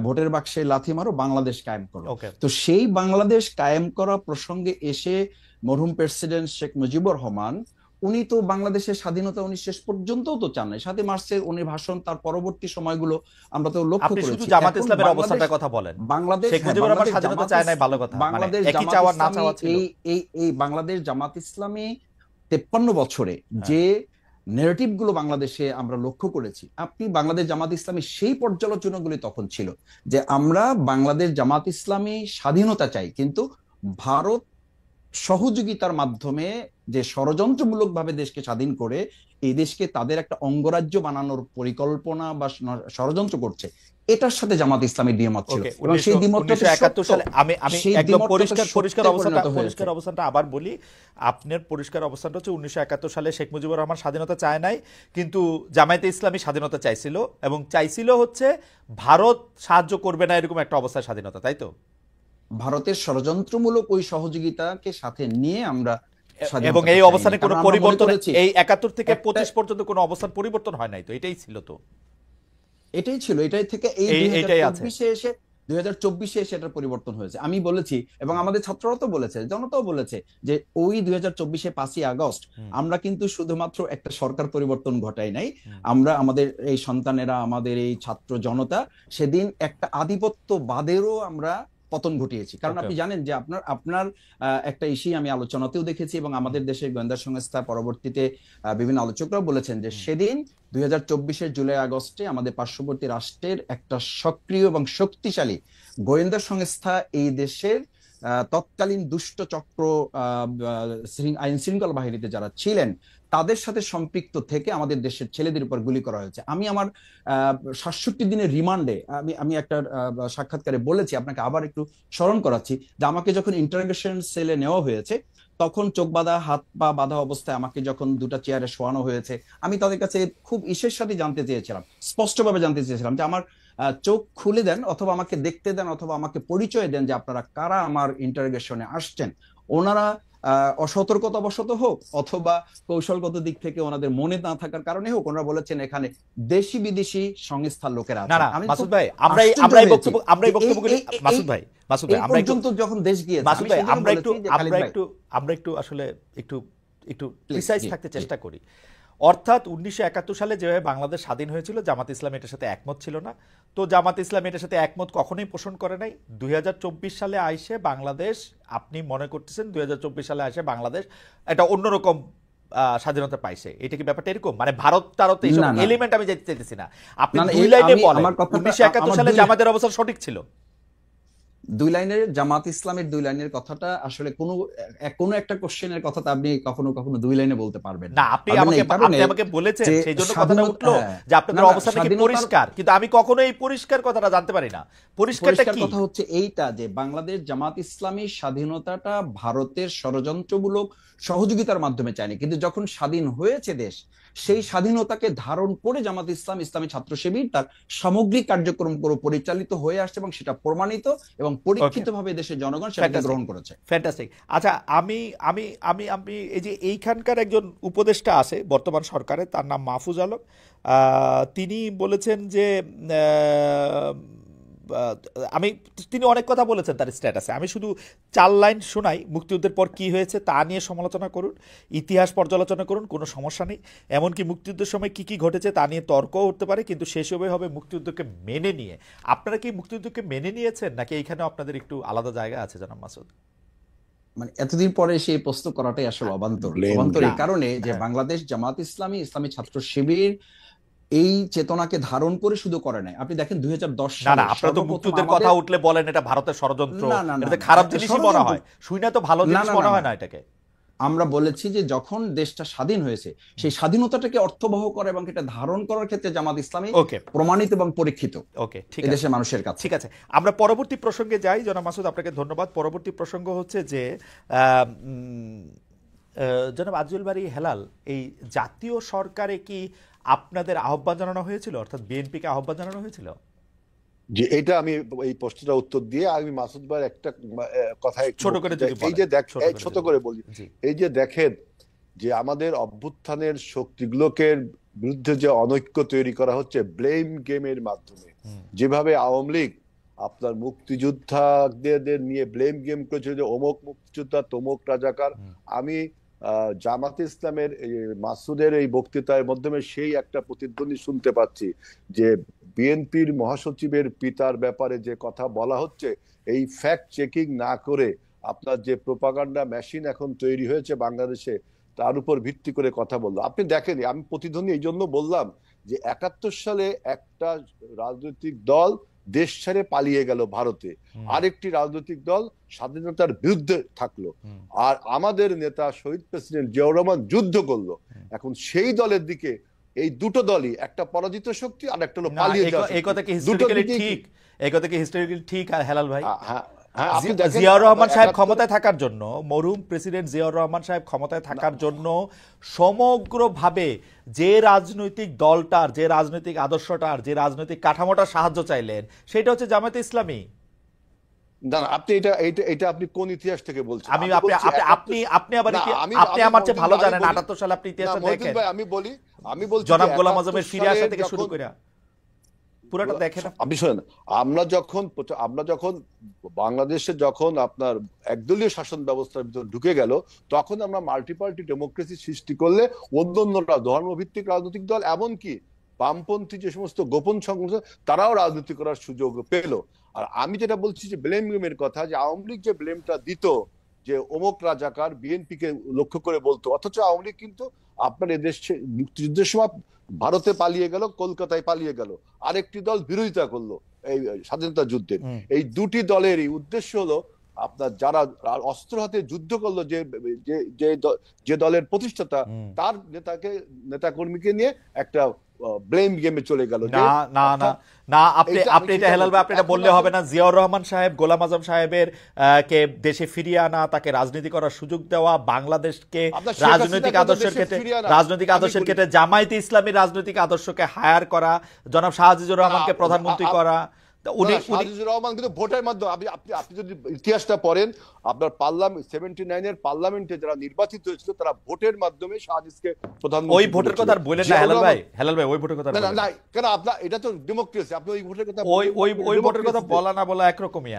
ভোটের বাক্সে লাথি মারো, বাংলাদেশ কায়েম করো। তো সেই বাংলাদেশ কায়েম করা প্রসঙ্গে এসে মরহুম প্রেসিডেন্ট শেখ মুজিবুর রহমান উনি তো বাংলাদেশের স্বাধীনতা উনি শেষ পর্যন্ত তো চান নাই। 7 মার্চের উনি ভাষণ, তার পরবর্তী সময়গুলো আমরা তো লক্ষ্য করেছি। শুধু জামাত ইসলামের অবস্থাটার কথা বলেন, বাংলাদেশ শেখ মুজিবুর রহমান স্বাধীনতা চায় নাই, ভালো কথা, বাংলাদেশ একই চাওয়া না চাওয়া ছিল। এই বাংলাদেশ জামাত ইসলামী 53 বছরে যে নেগেটিভ গুলো বাংলাদেশে আমরা লক্ষ্য করেছি, আপনি বাংলাদেশ জামাত ইসলামী সেই পর্যালোচনাগুলি তখন ছিল যে আমরা বাংলাদেশ জামাত ইসলামী স্বাধীনতা চাই, কিন্তু ভারত সহযোগিতার মাধ্যমে যে ষড়যন্ত্রমূলক ভাবে দেশকে স্বাধীন করে এই দেশকে তাদের একটা অঙ্গরাজ্য বানানোর পরিকল্পনা বা ষড়যন্ত্র করছে, এটার সাথে জামাত ইসলামের দ্বিমত ছিল। এবং সেই দ্বিমতটা 1971 সালে আমি একদম পরিষ্কার অবস্থানটা আবার বলি, আপনার পরিষ্কার অবস্থানটা হচ্ছে 1971 সালে শেখ মুজিবুর রহমান স্বাধীনতা চায় নাই, কিন্তু জামায়াতে ইসলামী স্বাধীনতা চাইছিল, এবং চাইছিল হচ্ছে ভারত সাহায্য করবে না এরকম একটা অবস্থায় স্বাধীনতা, তাই তো? ভারতের ষড়যন্ত্রমূলক ওই সহযোগিতাকে সাথে নিয়ে আমরা, এবং এই অবস্থানে কোনো পরিবর্তন, এই 71 থেকে 25 পর্যন্ত কোনো অবস্থান পরিবর্তন হয় নাই, তো এটাই ছিল, তো এটাই ছিল, এটাই থেকে এই 2024-এ এসে 2024-এ এসে এটার পরিবর্তন হয়েছে। আমি বলেছি এবং আমাদের ছাত্ররা তো বলেছে, জনতাও বলেছে যে ওই 2024-এ 5ই আগস্ট আমরা কিন্তু শুধুমাত্র একটা সরকার পরিবর্তন ঘটাই নাই, আমরা আমাদের এই সন্তানেরা, আমাদের এই ছাত্র জনতা সেদিন একটা আধিপত্যবাদেরও আমরা পতন ঘটিয়েছি। কারণ আপনি জানেন যে আপনার একটা ইস্যু আমি আলোচনাতেও দেখেছি এবং আমাদের দেশের গোয়েন্দা সংস্থা পরবর্তীতে বিভিন্ন আলোচকরাও বলেছেন যে সেদিন 2024-এর জুলাই আগস্টে আমাদের পার্শ্ববর্তী রাষ্ট্রের একটা সক্রিয় এবং শক্তিশালী গোয়েন্দা সংস্থা এই দেশের তৎকালীন দুষ্ট চক্র আইন শৃঙ্খলা বাহিনীতে যারা ছিলেন তাদের সাথে সম্পৃক্ত থেকে আমাদের দেশের ছেলেদের উপর গুলি করা হয়েছে। আমি আমার 67 দিনের রিমান্ডে আমি একটা সাক্ষাৎকারে বলেছি, আপনাকে আবার একটু স্মরণ করাচ্ছি, যে আমাকে যখন ইন্টারোগেশন সেলে নেওয়া হয়েছে তখন চোখ বাঁধা, হাত পা বাঁধা অবস্থায় আমাকে যখন দুটা চেয়ারে শোয়ানো হয়েছে, আমি তাদের কাছে খুব ইসের সাথে জানতে চেয়েছিলাম, স্পষ্টভাবে জানতে চেয়েছিলাম যে আমার চোখ খুলে দেন, অথবা আমাকে দেখতে দেন, অথবা আমাকে পরিচয় দেন যে আপনারা কারা আমার ইন্টারোগেশনে আসছেন। ওনারা অসতর্কতাবশত হোক অথবা কৌশলগত দিক থেকে ওনাদের মনে না থাকার কারণে হোক, ওনারা বলেছেন এখানে দেশি বিদেশি সংস্থার লোকেরা আছে। মাসুদ ভাই, আমরাই বক্তব্যগুলি, মাসুদ ভাই আমরা যখন দেশ গিয়েছে আমরা একটু আসলে একটু প্রিসাইজ থাকতে চেষ্টা করি। অর্থাৎ 1971 সালে যেভাবে বাংলাদেশ স্বাধীন হয়েছিল, জামাত ইসলাম এটার সাথে একমত ছিল না, তো জামাত ইসলাম এটার সাথে একমত কখনোই পোষণ করে নাই। 2024 সালে আইসে বাংলাদেশ, আপনি মনে করতেছেন 2024 সালে আইসে বাংলাদেশ একটা অন্যরকম স্বাধীনতা পাইছে, এটা কি ব্যাপারটা এরকম? মানে ভারত তারত এইসব এলিমেন্ট আমি যেতে চাইতেছি না, আপনি দুই লাইনে বলেন 1971 সালে জামাতের অবস্থান সঠিক ছিল। দুই লাইনের জামাত ইসলামের দুই লাইনের কথাটা আসলে কোনো একটা কোশ্চেনের কথা আপনি কখনো দুই লাইনে বলতে পারবেন না। আপনি আমাকে বলেছেন, সেই জন্য কথাটা উঠলো যে আপনাদের অবস্থান কি পরিষ্কার, কিন্তু আমি কখনো এই পরিষ্কার কথাটা জানতে পারি না। পরিষ্কারটা কি? কথা হচ্ছে এইটা যে বাংলাদেশ জামাত ইসলামী স্বাধীনতাটা ভারতের ষড়যন্ত্রমূলক সহযোগিতার মাধ্যমে চায়নি, কিন্তু যখন স্বাধীন হয়েছে দেশ, সেই স্বাধীনতাকে ধারণ করে জামাত ইসলাম, ইসলামী ছাত্র শিবির তার সামগ্রিক কার্যক্রম পরিচালিত হয়ে আসছে এবং সেটা প্রমাণিত এবং পরীক্ষিতভাবে দেশের জনগণ সেটাকে গ্রহণ করেছে। ফ্যান্টাস্টিক। আচ্ছা, আমি আমি আমি আমি এই যে এইখানকার একজন উপদেষ্টা আছে বর্তমান সরকারে, তার নাম মাহফুজ আলম, তিনি বলেছেন যে তিনি অনেক কথা বলেছেন তার স্ট্যাটাসে, আমি শুধু 4 লাইন শোনাই। মুক্তিযুদ্ধের পর কি হয়েছে তা নিয়ে সমালোচনা করুন, ইতিহাস পর্যালোচনা করুন, কোনো সমস্যা নেই। এমনকি মুক্তিযুদ্ধের সময় কি কি ঘটেছে তা নিয়ে তর্কও উঠতে পারে, কিন্তু শেষ হবে মুক্তিযুদ্ধকে মেনে নিয়ে। আপনারা কি মুক্তিযুদ্ধকে মেনে নিয়েছেন, নাকি এইখানে আপনাদের একটু আলাদা জায়গা আছে জনাব মাসুদ? মানে এতদিন পরে সেই প্রশ্ন করাটাই আসলে অবান্তর এই কারণে যে বাংলাদেশ জামাত ইসলামী, ইসলামী ছাত্র শিবির এই চেতনাকে ধারণ করে শুধু করে নাই। আপনি দেখেন 2010 সালে, না আপনারা তো মুক্তিযুদ্ধের কথা উঠলে বলেন এটা ভারতের ষড়যন্ত্র, এটা খারাপ জিনিসই মনে হয়, শুই না তো ভালো জিনিস মনে হয় না এটাকে। আমরা বলেছি যে যখন দেশটা স্বাধীন হয়েছে, সেই স্বাধীনতাটাকে অর্থবহ করে এবং এটা ধারণ করার ক্ষেত্রে জামাত ইসলামী প্রমাণিত এবং পরীক্ষিত ঠিক আছে দেশের মানুষের কাছে। ঠিক আছে, আমরা পরবর্তী প্রসঙ্গে যাই। জনাব মাসুদ, আপনাকে ধন্যবাদ। পরবর্তী প্রসঙ্গ হচ্ছে যে জনাব আজিজুল বারী হেলাল, এই জাতীয় সরকারে কি আপনাদের আহ্বান জানানো হয়েছিল, অর্থাৎ বিএনপিকে আহ্বান জানানো হয়েছিল? যে এটা আমি এই প্রশ্নটা উত্তর দিয়ে আমি মাসুদ ভাইয়ের একটা কথা ছোট করে এই যে ছোট করে বলি, এই যে দেখেন যে আমাদের অভ্যুত্থানের শক্তিগুলোকে বিরুদ্ধে যে অনৈক্য তৈরি করা হচ্ছে ব্লেম গেমের মাধ্যমে, যেভাবে আওয়ামী লীগ আপনার মুক্তিযোদ্ধাদের নিয়ে ব্লেম গেম করেছিল যে অমুক মুক্তিযোদ্ধা তমুক রাজাকার, আমি জামাতে ইসলামের মাসুদের এই বক্তৃতার মাধ্যমে সেই একটা প্রতিধ্বনি শুনতে পাচ্ছি যে বিএনপির মহাসচিবের পিতার ব্যাপারে যে কথা বলা হচ্ছে এই ফ্যাক্ট চেকিং না করে আপনার যে প্রোপাগান্ডা মেশিন এখন তৈরি হয়েছে বাংলাদেশে তার উপর ভিত্তি করে কথা বললো। আপনি দেখেন, আমি প্রতিধ্বনি এই জন্য বললাম যে ৭১ সালে একটা রাজনৈতিক দল দেশ ছেড়ে পালিয়ে গেল ভারতে, আরেকটি রাজনৈতিক দল স্বাধীনতার বিরুদ্ধে থাকলো, আর আমাদের নেতা শহীদ প্রেসিডেন্ট জিয়াউর রহমান যুদ্ধ করলো। এখন সেই দলের দিকে এই দুটো দলই, একটা পরাজিত শক্তি আর একটা হলো পালিয়ে যাওয়া। এই কথা কি হিস্টোরিক্যালি ঠিক? এই কথা কি হিস্টোরিক্যালি ঠিক হেলাল ভাই? হ্যাঁ, জিয়াউর রহমান সাহেব ক্ষমতায় থাকার জন্য, মরহুম প্রেসিডেন্ট জিয়াউর রহমান সাহেব ক্ষমতায় থাকার জন্য সমগ্রভাবে যে রাজনৈতিক দলটার, যে রাজনৈতিক আদর্শটার, যে রাজনৈতিক কাঠামোটার সাহায্য চাইলেন সেটা হচ্ছে জামায়াতে ইসলামী। না, আপনি এটা আপনি কোন ইতিহাস থেকে বলছেন? আপনি আমার চেয়ে ভালো জানেন। ৭৮ সালে আপনি ইতিহাসটা দেখেন। আমি বলছি জনাব গোলাম আযমের ফিরে আসা থেকে শুরু করে পুরোটা দেখেন। আপনি শুনেন, আমরা যখন বাংলাদেশে যখন আপনার একদলীয় শাসন ব্যবস্থার ভিতর ঢুকে গেল, তখন আমরা মাল্টি পার্টি ডেমোক্রেসি সৃষ্টি করলে অন্যান্যরা ধর্মভিত্তিক রাজনৈতিক দল, এমনকি বামপন্থী যে সমস্ত গোপন সংগঠন, তারাও রাজনীতি করার সুযোগ পেল। আর আমি যেটা বলছি যে ব্লেম গেমের কথা, যে আওয়ামী লীগ যে ব্লেমটা দিত যে অমুক রাজাকার, বিএনপি কে লক্ষ্য করে বলতো, অথচ আওয়ামী লীগ কিন্তু আপনার এদেশে মুক্তিযুদ্ধের সময় ভারতে পালিয়ে গেল, কলকাতায় পালিয়ে গেল, আরেকটি দল বিরোধিতা করলো এই স্বাধীনতা যুদ্ধের। এই দুটি দলেরই উদ্দেশ্য হলো আপনার যারা অস্ত্র হাতে যুদ্ধ করলো, যে দলের প্রতিষ্ঠাতা তার নেতাকর্মীকে নিয়ে একটা ব্লেম গেমে চলে গেল। আপনি এটা হেলাল ভাই, আপনি এটা বললে হবে না। জিয়াউর রহমান সাহেব, গোলাম আযম সাহেবের কে দেশে ফিরিয়ে আনা, তাকে রাজনীতি করার সুযোগ দেওয়া, বাংলাদেশকে রাজনৈতিক আদর্শের ক্ষেত্রে জামায়াতে ইসলামী রাজনৈতিক আদর্শকে হায়ার করা, জনাব শাহজিজুর রহমানকে প্রধানমন্ত্রী করা, রহমান কিন্তু ভোটের মাধ্যমে, আপনি যদি ইতিহাসটা পড়েন, আপনার পার্লামেন্ট 79 এর পার্লামেন্টে যারা নির্বাচিত হয়েছিল তারা ভোটের মাধ্যমে শাহজিজকে প্রধানমন্ত্রী। ওই ভোটের কথা বলেন না হেলাল ভাই, ওই ভোটের কথা না, কেন আপনার এটা তো ডেমোক্রেসি, আপনি ওই ভোটের কথা, ওই ভোটের কথা বলা না বলা একরকমই।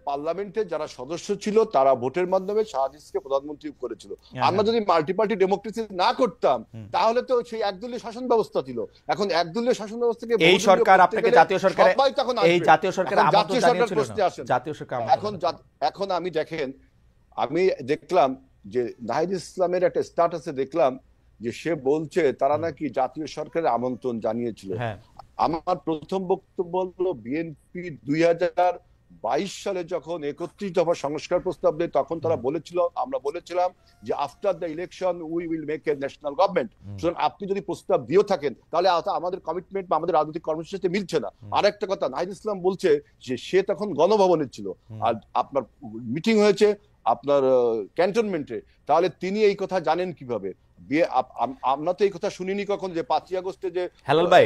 পার্লামেন্টে যারা সদস্য ছিল তারা ভোটের মাধ্যমে শাহজিজকে প্রধানমন্ত্রী করেছিল। আমরা যদি মাল্টি পার্টি ডেমোক্রেসি না করতাম তাহলে তো সেই একদলীয় শাসন ব্যবস্থা ছিল। এখন একদলীয় শাসন ব্যবস্থাকে এই সরকার আপনাকে জাতীয় সরকারে, এই জাতীয় সরকারের আমন্ত্রণ জানিয়েছিল না? জাতীয় সরকার এখন আমি দেখলাম যে নাহিদ ইসলামের একটা স্ট্যাটাসে দেখলাম যে সে বলছে তারা নাকি জাতীয় সরকারের আমন্ত্রণ জানিয়েছিল। আমার প্রথম বক্তব্য হলো বিএনপি 2022 সালে যখন 31 দফা সংস্কার প্রস্তাব দেয় তখন তারা বলেছিল, আমরা বলেছিলাম যে after the election we will make a national government. সুতরাং আপনি যদি প্রস্তাব দিয়েও থাকেন তাহলে আমাদের কমিটমেন্ট বা আমাদের রাজনৈতিক কর্মসূচির সাথে মিলছে না। আর একটা কথা, নাহিদ ইসলাম বলছে যে সে তখন গণভবনে ছিল আর আপনার মিটিং হয়েছে আপনার ক্যান্টনমেন্টে, তাহলে তিনি এই কথা জানেন কিভাবে? আমরা তো এই কথা শুনিনি কখন যে 5ই আগস্টে যে হেলাল ভাই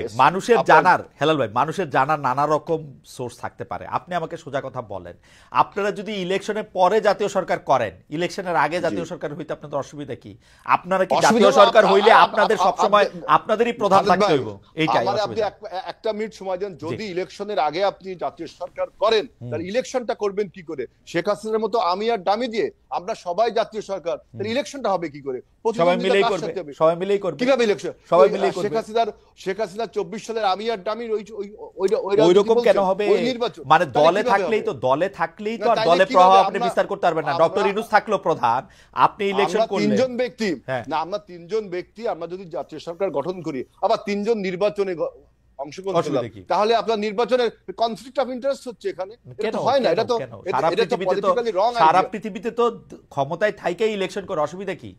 মানুষের জানার নানা রকম সোর্স থাকতে পারে। আপনি আমাকে সোজা কথা বলেন, আপনারা যদি ইলেকশনের পরে জাতীয় সরকার করেন, ইলেকশনের আগে জাতীয় সরকার হইতে আপনাদের অসুবিধা কি? আপনারা কি জাতীয় সরকার হইলে আপনাদের সবসময় আপনাদেরই প্রধান থাকতে হইব? এইটাই আপনি একটা মিনিট সময় দেন। যদি ইলেকশনের আগে আপনি জাতীয় সরকার করেন তাহলে ইলেকশনটা করবেন কি করে? শেখ হাসিনার মতো আমি আর ডামি দিয়ে আমরা সবাই জাতীয় সরকার, তাহলে ইলেকশনটা হবে কি করে? সবাই মিলেই করবে। কিভাবে ইলেকশন? সবাই মিলেই করবে। শেখ হাসিনা 24 সালের আমি আর ডামির ওই রকম কেন হবে? মানে দলে থাকলেই তো আর দলে প্রভাব আপনি বিস্তার করতে পারবেন না। ডক্টর ইউনূস থাকলো প্রধান, আপনি ইলেকশন করলেন। তিনজন ব্যক্তি না, আমরা তিনজন ব্যক্তি, আমরা যদি জাতীয় সরকার গঠন করি আবার তিনজন নির্বাচনে অংশগ্রহণ করলাম, তাহলে আপনার নির্বাচনের কনফ্লিক্ট অফ ইন্টারেস্ট হচ্ছে এখানে। এটা হয় না, এটা তো পলিটিক্যালি রং। সারা পৃথিবীতে তো ক্ষমতায় থাইকেই ইলেকশন করে, অসুবিধা কি?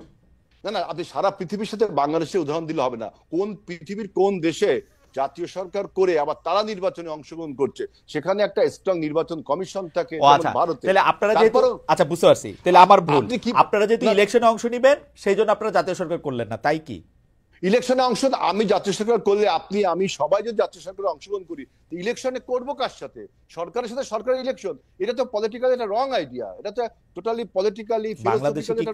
না, আপনি সারা পৃথিবীর সাথে বাংলাদেশের উদাহরণ দিলে হবে না। কোন পৃথিবীর কোন দেশে জাতীয় সরকার করে আবার তারা নির্বাচনে অংশগ্রহণ করছে, সেখানে একটা স্ট্রং নির্বাচন কমিশন থাকে ভারতে। তাহলে আপনারা যেহেতু, আচ্ছা বুঝতে পারছি, তাহলে আমার ভুল, আপনারা যেহেতু ইলেকশনে অংশ নেবেন সেই জন্য আপনারা জাতীয় সরকার করলেন না, তাই কি? ইলেকশনে আমি জাতীয় সরকার করলে, আপনি আমি সবাই যদি জাতীয় সরকারে অংশগ্রহণ করি, ইলেকশনে করবো কার সাথে? সরকারের সাথে সরকারের ইলেকশন, এটা তো পলিটিক্যালি একটা রং আইডিয়া, এটা তো টোটালি পলিটিক্যালি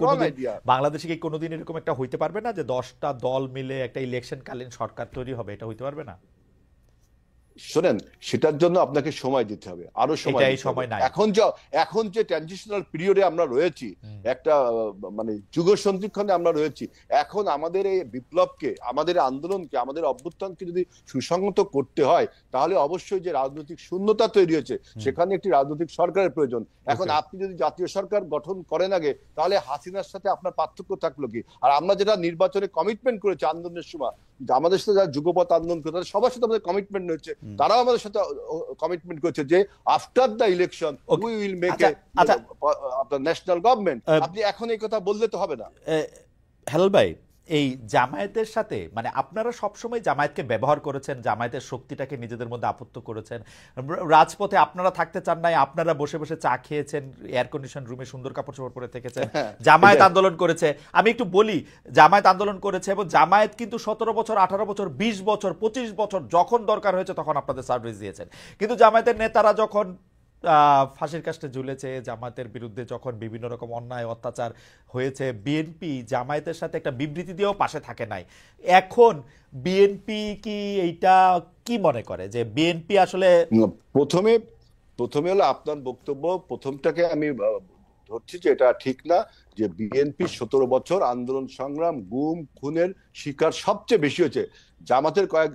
রং আইডিয়া। বাংলাদেশে কি কোনোদিন এরকম একটা হইতে পারবে না যে 10টা দল মিলে একটা ইলেকশন কালীন সরকার তৈরি হবে? এটা হইতে পারবে না? শোনেন, সেটার জন্য আপনাকে সময় দিতে হবে, আরো সময় নাই। এখন যে ট্রানজিশনাল পিরিয়ডে আমরা রয়েছি, একটা মানে যুগ সন্ধিক্ষণে আমরা রয়েছি, এখন আমাদের এই বিপ্লবকে, আমাদের আন্দোলনকে, আমাদের অভ্যুত্থানকে যদি সুসংহত করতে হয়, তাহলে অবশ্যই যে রাজনৈতিক শূন্যতা তৈরি হয়েছে, সেখানে একটি রাজনৈতিক সরকারের প্রয়োজন। এখন আপনি যদি জাতীয় সরকার গঠন করেন আগে, তাহলে হাসিনার সাথে আপনার পার্থক্য থাকলো কি? আর আমরা যেটা নির্বাচনে কমিটমেন্ট করেছি আন্দোলনের সময়, আমাদের সাথে যারা যুগপৎ আন্দোলন করে তাদের সবার সাথে আমাদের কমিটমেন্ট হয়েছে, তারাও আমাদের সাথে কমিটমেন্ট করেছে যে after the election we will make আপনার ন্যাশনাল গভর্নমেন্ট। আপনি এখন এই কথা বললে তো হবে না। হেলাল ভাই, এই জামায়াতের সাথে মানে আপনারা সবসময় জামায়াতকে ব্যবহার করেছেন, জামায়াতের শক্তিটাকে নিজেদের মধ্যে আপত্ত করেছেন, রাজপথে আপনারা থাকতে চান নাই, আপনারা বসে বসে চা খেয়েছেন, এয়ার কন্ডিশন রুমে সুন্দর কাপড় চোপড় পরে থেকেছেন, জামায়াত আন্দোলন করেছে। আমি একটু বলি, জামায়াত আন্দোলন করেছে এবং জামায়াত কিন্তু 17 বছর 18 বছর 20 বছর 25 বছর যখন দরকার হয়েছে তখন আপনাদের সার্ভিস দিয়েছেন। কিন্তু জামায়াতের নেতারা যখন ফাঁসির কাস্টে ঝুলেছে, জামায়াতের বিরুদ্ধে যখন বিভিন্ন রকম অন্যায় অত্যাচার হয়েছে, বিএনপি জামায়াতের সাথে একটা বিবৃতি দিয়েও পাশে থাকে নাই। এখন বিএনপি কি এইটা কি মনে করে যে বিএনপি আসলে প্রথমে হলো আপনার বক্তব্য, প্রথমটাকে আমি ধরছি যে এটা ঠিক না, যে বিএনপি 17 বছর আন্দোলন সংগ্রাম, গুম খুনের শিকার সবচেয়ে বেশি হয়েছে, জামাতের কয়েক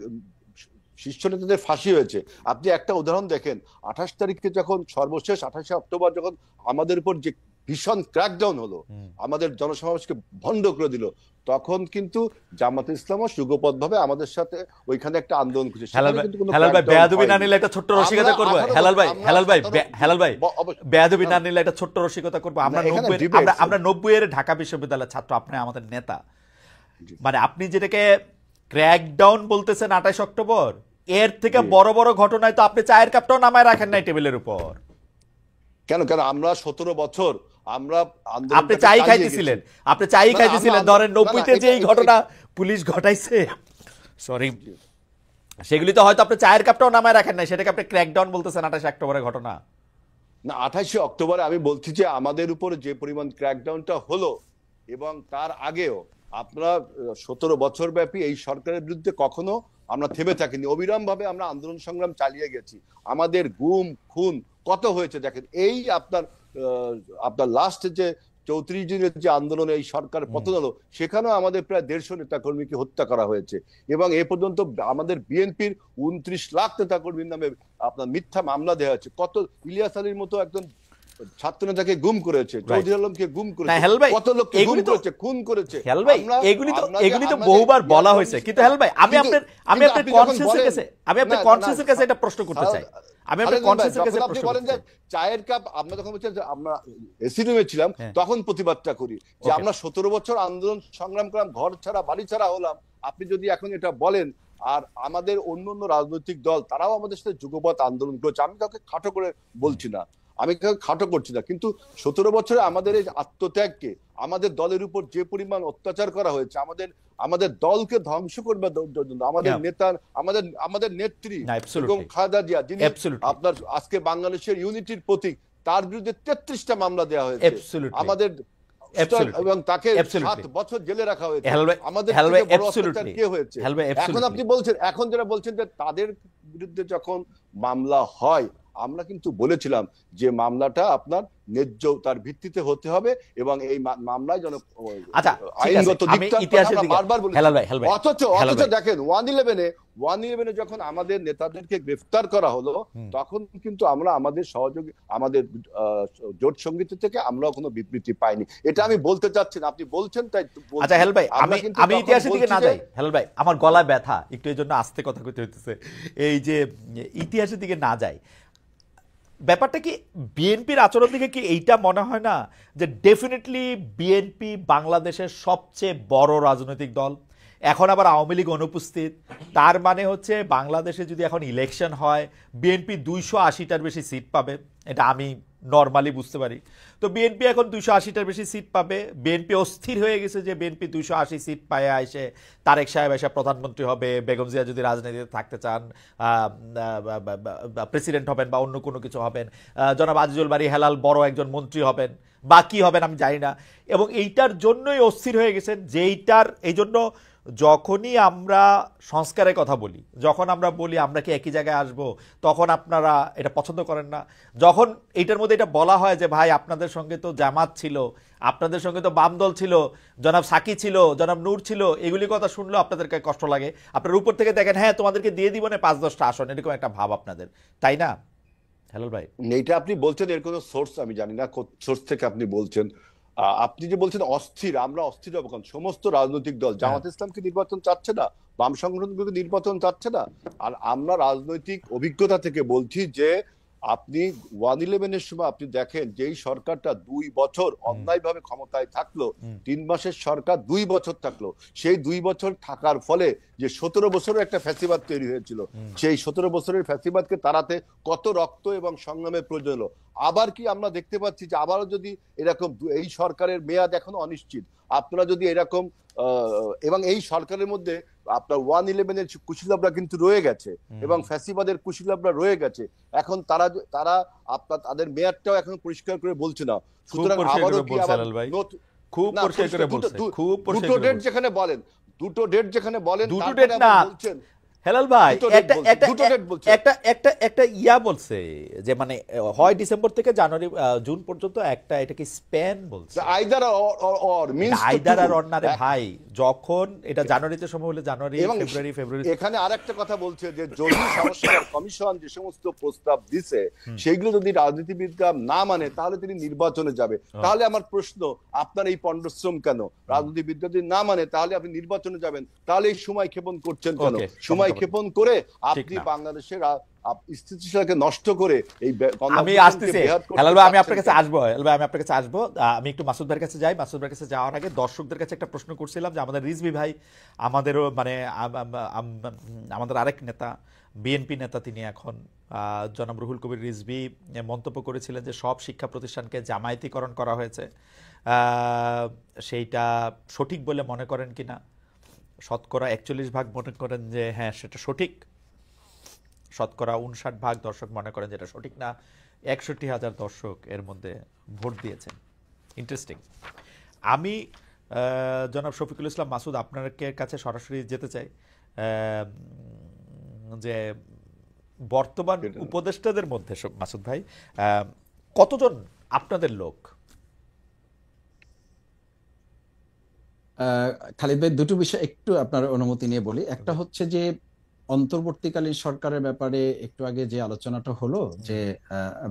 শীর্ষ নেতাদের ফাঁসি হয়েছে। আপনি একটা উদাহরণ দেখেন, 28 তারিখে যখন সর্বশেষ 28 অক্টোবর যখন আমাদের উপর যে ভীষণ ক্র্যাকডাউন হলো, আমাদের জনসমাবেশকে ভণ্ড করে দিল, তখন কিন্তু জামাতে ইসলামও যুগপৎ ভাবে আমাদের সাথে ওইখানে একটা আন্দোলন করেছে। হেলাল ভাই বেয়াদবি না নিলে একটা ছোট্ট রসিকতা করব। হেলাল ভাই বেয়াদবি না নিলে একটা ছোট্ট রসিকতা করব। আমরা 90 এর ঢাকা বিশ্ববিদ্যালয়ের ছাত্র, আপনি আমাদের নেতা, মানে আপনি যেটাকে ক্র্যাকডাউন বলতেছেন 28 অক্টোবর, এর থেকে বড় বড় ঘটনায় তো আপনি চায়ের কাপটাও নামায় রাখেন নাই টেবিলের উপর। কেন আমরা 17 বছর আমরা আপনি চাই খাইতেছিলেন, ধরেন 90-তে যে এই ঘটনা পুলিশ ঘটাইছে, সরি, সেগুলি তো হয়তো আপনি চায়ের কাপটাও নামায় রাখেন নাই, সেটাকে আপনি ক্র্যাকডাউন বলতেছেন 28 অক্টোবরের ঘটনা। না, 28 অক্টোবরে আমি বলছি যে আমাদের উপরে যে পরিমাণ ক্র্যাকডাউনটা হলো, এবং তার আগেও আপনারা 17 বছর ব্যাপী এই সরকারের বিরুদ্ধে কখনো আমরা থেমে থাকিনি, অবিরাম ভাবে আমরা আন্দোলন সংগ্রাম চালিয়ে গেছি। আমাদের গুম খুন কত হয়েছে দেখেন। এই আপনার লাস্ট যে 34 দিনের যে আন্দোলনে এই সরকার পতন হলো, সেখানেও আমাদের প্রায় 150 নেতাকর্মীকে হত্যা করা হয়েছে, এবং এ পর্যন্ত আমাদের বিএনপির 29 লাখ নেতাকর্মীর নামে আপনার মিথ্যা মামলা দেওয়া হয়েছে। কত ইলিয়াস আলীর মতো একজন ছাত্র নেতাকে গুম করেছে, চৌধুরী আলমকে গুম করেছে, কত লোককে গুম করেছে, খুন করেছে। এগুলি তো বহুবার বলা হয়েছে, কিন্তু হেলাল ভাই আমি আপনার কনসেন্সের কাছে এটা প্রশ্ন করতে চাই। আমি আপনার কনসেন্সের কাছে প্রশ্ন বলেন যে চায়ের কাপ, আমরা যখন বলছেন যে আমরা এসি রুমে ছিলাম তখন প্রতিবাদটা করি, যে আমরা 17 বছর আন্দোলন সংগ্রাম করলাম, ঘর ছাড়া বাড়ি ছাড়া হলাম। আপনি যদি এখন এটা বলেন, আর আমাদের অন্য রাজনৈতিক দল তারাও আমাদের সাথে যুগপৎ আন্দোলন করেছে, আমি কাউকে খাটো করে বলছি না, আমি খাটো করছি না, কিন্তু 17 বছরে আমাদের এই আত্মত্যাগকে, আমাদের দলের উপর যে পরিমাণ অত্যাচার করা হয়েছে, আমাদের দলকে ধ্বংস করবে জন্য আমাদের নেতা, আমাদের নেত্রী এবং খালেদা জিয়া, যিনি আপনার আজকে বাংলাদেশের ইউনিটির প্রতীক, তার বিরুদ্ধে 33টা মামলা দেওয়া হয়েছে আমাদের, এবং তাকে 7 বছর জেলে রাখা হয়েছে। আমাদের কে হয়েছে? এখন আপনি বলছেন, এখন যারা বলছেন যে তাদের বিরুদ্ধে যখন মামলা হয়, আমরা কিন্তু বলেছিলাম যে মামলাটা আপনার ন্যায্যতার ভিত্তিতে হতে হবে, এবং এই মামলায় যেন আইনগত দিকটা বারবার বলি। অথচ দেখেন 111-এ যখন আমাদের নেতাদেরকে গ্রেফতার করা হলো, তখন কিন্তু আমরা আমাদের সহযোগী, আমাদের জোট সঙ্গীত থেকে আমরা কোনো বিবৃতি পাইনি। এটা আমি বলতে চাচ্ছি না, আপনি বলছেন তাই। আচ্ছা হেলাল ভাই, আমি ইতিহাসের দিকে না যাই। হেলাল ভাই, আমার গলায় ব্যথা, একটু এই জন্য আস্তে কথা কইতে হইতেছে। এই যে ইতিহাসের দিকে না যাই, ব্যাপারটা কি বিএনপির আচরণ দিকে কি এইটা মনে হয় না যে ডেফিনেটলি বিএনপি বাংলাদেশের সবচেয়ে বড় রাজনৈতিক দল, এখন আবার আওয়ামী লীগ অনুপস্থিত, তার মানে হচ্ছে বাংলাদেশে যদি এখন ইলেকশন হয় বিএনপি 280টার বেশি সিট পাবে, এটা আমি নর্মালি বুঝতে পারি। তো বিএনপি এখন 280টার বেশি সিট পাবে। বিএনপি অস্থির হয়ে গেছে যে বিএনপি 280 সিট পায় এসে তারেক সাহেব এসে প্রধানমন্ত্রী হবে, বেগম জিয়া যদি রাজনীতিতে থাকতে চান প্রেসিডেন্ট হবেন বা অন্য কোনো কিছু হবেন, জনাব আজিজুল বারী হেলাল বড় একজন মন্ত্রী হবেন বা কি হবেন আমি জানি না। এবং এইটার জন্যই অস্থির হয়ে গেছেন, যেইটার এই জন্য যখনই আমরা সংস্কারের কথা বলি, যখন আমরা বলি আমরা কি একই জায়গায় আসব, তখন আপনারা এটা পছন্দ করেন না। যখন এইটার মধ্যে এটা বলা হয় যে ভাই আপনাদের সঙ্গে তো জামাত ছিল, আপনাদের সঙ্গে তো বাম দল ছিল, জনাব সাকি ছিল, জনাব নূর ছিল, এগুলি কথা শুনলেও আপনাদেরকে কষ্ট লাগে। আপনার উপর থেকে দেখেন হ্যাঁ তোমাদেরকে দিয়ে দিব না 5-10টা আসন, এরকম একটা ভাব আপনাদের, তাই না হেলাল ভাই? এইটা আপনি বলছেন, এর কোনো সোর্স আমি জানি না, সোর্স থেকে আপনি বলছেন। আপনি যে বলছেন অস্থির, আমরা অস্থির হবো কারণ সমস্ত রাজনৈতিক দল জামাত ইসলামকে নির্বাচন চাচ্ছে না, বাম সংগঠনগুলোকে নির্বাচন চাচ্ছে না। আর আমরা রাজনৈতিক অভিজ্ঞতা থেকে বলছি যে আপনি 111-এর সময় আপনি দেখেন যেই সরকারটা 2 বছর অন্যায়ভাবে ক্ষমতায় থাকলো, 3 মাসের সরকার 2 বছর থাকলো, সেই 2 বছর থাকার ফলে যে 17 বছরের একটা ফ্যাসিবাদ তৈরি হয়েছিল, সেই 17 বছরের ফ্যাসিবাদকে তাড়াতে কত রক্ত এবং সংগ্রামের প্রয়োজন হলো। আবার কি আমরা দেখতে পাচ্ছি যে আবারও যদি এরকম, এই সরকারের মেয়াদ এখনো অনিশ্চিত, আপনারা যদি এরকম এবং এই সরকারের মধ্যে আপনার 111-এর কুশীলবরা কিন্তু রয়ে গেছে এবং ফ্যাসিবাদের কুশীলবরা রয়ে গেছে। এখন তারা আপনার তাদের মেয়াদটাও এখন পরিষ্কার করে বলছে না। সুতরাং আবারও কি আবার খুব পরিষ্কার করে বলছে, খুব পরিষ্কার দুটো ডেট যেখানে বলেন, দুটো ডেট যেখানে বলেন, দুটো ডেট না হেলাল ভাই, একটা ইয়া বলছে যে মানে হয় ডিসেম্বর থেকে জানুয়ারি জুন পর্যন্ত, একটা এটাকে স্প্যান বলছে, আইদার অর মিন্স আইদার আর অর না রে ভাই। যখন এটা জানুয়ারিতে সময় হলে জানুয়ারি, ফেব্রুয়ারি। এখানে আরেকটা কথা বলছে যে যদি সংস্কার কমিশন যে সমস্ত প্রস্তাব দিছে সেগুলো যদি রাজনীতিবিদরা না মানে তাহলে তিনি নির্বাচনে যাবে। তাহলে আমার প্রশ্ন, আপনার এই পণ্ডশ্রম কেন? রাজনীতিবিদরা যদি না মানে তাহলে আপনি নির্বাচনে যাবেন, তাহলে এই সময় ক্ষেপণ করছেন কেন? সময় ক্ষেপণ করে আপনি বাংলাদেশের স্থিতিশীলতাকে নষ্ট করে এই আমি আসতেছি হেলাল ভাই, আমি আপনার কাছে আসবো, হেলাল ভাই আমি আপনার কাছে আসবো। আমি একটু মাসুদ ভাইয়ের কাছে যাই। মাসুদ ভাইয়ের কাছে যাওয়ার আগে দর্শকদের কাছে একটা প্রশ্ন করছিলাম যে আমাদের রিজভী ভাই, আমাদেরও মানে আমাদের আরেক নেতা, বিএনপি নেতা, তিনি এখন জনাব রুহুল কবির রিজভী মন্তব্য করেছিলেন যে সব শিক্ষা প্রতিষ্ঠানকে জামায়াতিকরণ করা হয়েছে। সেইটা সঠিক বলে মনে করেন কিনা? শতকরা 41% মনে করেন যে হ্যাঁ সেটা সঠিক, শতকরা 59% দর্শক মনে করেন যেটা সঠিক না। 61,000 দর্শক এর মধ্যে ভোট দিয়েছেন। ইন্টারেস্টিং। আমি জনাব শফিকুল ইসলাম মাসুদ আপনার কাছে সরাসরি যেতে চাই যে বর্তমান উপদেষ্টাদের মধ্যে মাসুদ ভাই কতজন আপনাদের লোক? খালিদ ভাই, দুটো বিষয় একটু আপনার অনুমতি নিয়ে বলি। একটা হচ্ছে যে অন্তর্বর্তীকালীন সরকারের ব্যাপারে একটু আগে যে আলোচনাটা হলো যে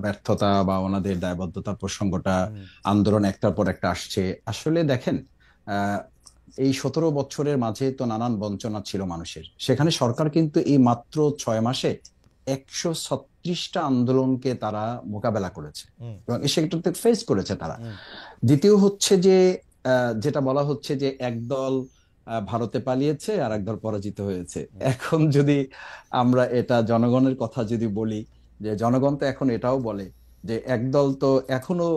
ব্যর্থতা বা ওনাদের দায়বদ্ধতার প্রসঙ্গটা, আন্দোলন একটার পর একটা আসছে। আসলে দেখেন, এই 17 বছরের মাঝে তো নানান বঞ্চনা ছিল মানুষের। সেখানে সরকার কিন্তু এই মাত্র 6 মাসে 136টা আন্দোলনকে তারা মোকাবেলা করেছে এবং সেটাতে ফেস করেছে তারা। দ্বিতীয় হচ্ছে যে যেটা বলা হচ্ছে যে একদল ভারতে পালিয়েছে আর একদল পরাজিত হয়েছে। এখন যদি আমরা এটা জনগণের কথা যদি বলি, যে জনগণ তো এখন এটাও বলে যে একদল তো এখনো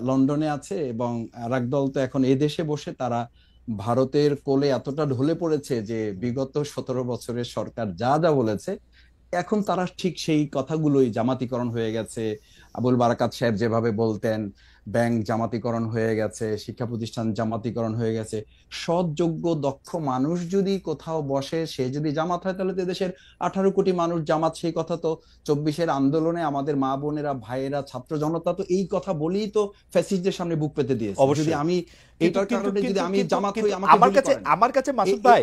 লন্ডনে আছে এবং আর একদল তো এখন এই দেশে বসে তারা ভারতের কোলে এতটা ঢলে পড়েছে যে বিগত 17 বছরের সরকার যা যা বলেছে এখন তারা ঠিক সেই কথাগুলোই, জামাতিকরণ হয়ে গেছে, আবুল বারাকাত সাহেব যেভাবে বলতেন, ব্যাংক জামাতিকরণ হয়ে গেছে, শিক্ষা প্রতিষ্ঠান জামাতিকরণ হয়ে গেছে। সৎ, যোগ্য, দক্ষ মানুষ যদি কোথাও বসে, সে যদি জামাত হয়, তাহলে তো দেশের 18 কোটি মানুষ জামাত। সেই কথা তো 24-এর আন্দোলনে আমাদের মা বোনেরা, ভাইয়েরা, ছাত্র জনতা তো এই কথা বলেই তো ফ্যাসিস্টদের সামনে বুক পেতে দিয়েছে। যদি আমি এটার কারণে যদি আমি জামাত হই, আমার কাছে মাসুদ ভাই,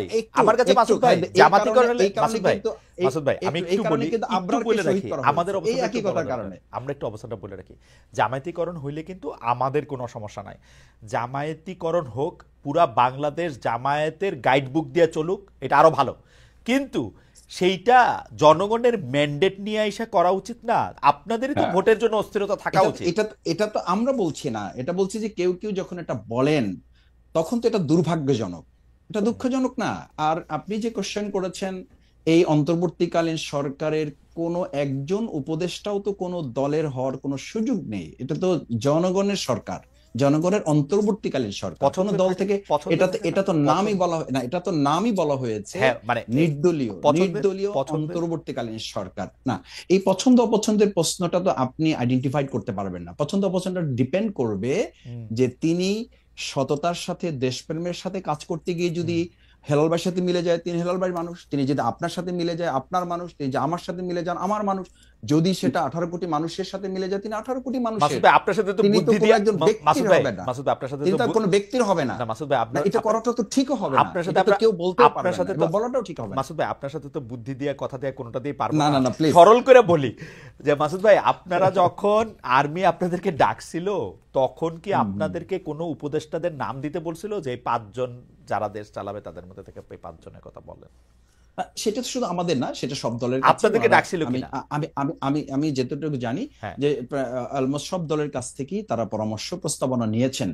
মাসুদ ভাই আমি একটু বলি, বলে রাখি আমাদের কারণে আমরা একটু অবস্থাটা বলে রাখি। জামায়াতিকরণ হইলে কিন্তু আমাদের কোনো সমস্যা নাই। জামায়াতিকরণ হোক, পুরা বাংলাদেশ জামায়াতের গাইডবুক দিয়ে চলুক, এটা আরো ভালো। কিন্তু সেইটা জনগণের ম্যান্ডেট নিয়ে এসে করা উচিত না। আপনাদেরই তো ভোটের জন্য অস্থিরতা থাকা উচিত। এটা তো আমরা বলছি না, এটা বলছি যে কেউ কেউ যখন এটা বলেন তখন তো এটা দুর্ভাগ্যজনক, এটা দুঃখজনক না। আর আপনি যে কোশ্চেন করেছেন, এই অন্তর্বর্তীকালীন সরকারের কোনো একজন উপদেষ্টাও তো কোনো দলের হওয়ার কোনো সুযোগ নেই। এটা তো জনগণের সরকার, জনগণের অন্তর্বর্তীকালীন সরকার। কোনো দল থেকে এটা তো নামই বলা না, এটা তো নামই বলা হয়েছে নির্দলীয় অন্তর্বর্তীকালীন সরকার। না, এই পছন্দ অপছন্দের প্রশ্নটা তো আপনি আইডেন্টিফাইড করতে পারবেন না। পছন্দ অপছন্দ ডিপেন্ড করবে যে তিনি সততার সাথে, দেশপ্রেমের সাথে কাজ করতে গিয়ে যদি হেলাল ভাইয়ের সাথে মিলে যায়, তিনি হেলাল ভাইয়ের মানুষ। তিনি যদি আপনার সাথে মিলে যায়, আপনার মানুষ। তিনি যে আমার সাথে মিলে যান, আমার মানুষ। যদি সেটা 18 কোটি মানুষের সাথে মিলে যায়, তিনি 18 কোটি মানুষের। আপনার সাথে তো তিনি তো কোনো একজন ব্যক্তির হবে না। আপনার সাথে তিনি তো কোনো ব্যক্তির হবে না। মাসুদ ভাই, আপনার এটা করাটা তো ঠিকও হবে না। আপনার সাথে কেউ বলতে পারবে না, বলাটাও ঠিক হবে না। মাসুদ ভাই, আপনার সাথে তো বুদ্ধি দিয়ে, কথা দিয়ে, কোনোটা দিয়ে পারবো না। না, প্লিজ সরল করে বলি যে মাসুদ ভাই, আপনারা যখন আর্মি আপনাদেরকে ডাকছিল, তখন কি আপনাদেরকে কোনো উপদেষ্টাদের নাম দিতে বলছিল যে 5 জন যারা দেশ চালাবে তাদের মধ্যে থেকে 5 জনের কথা বলেন? সেটা শুধু আমাদের না, সেটা সব দলের আপনাদেরকে ডাকছিল কিনা? আমি যেটুকু জানি যে অলমোস্ট সব দলের কাছ থেকেই তারা পরামর্শ প্রস্তাবনা নিয়েছেন।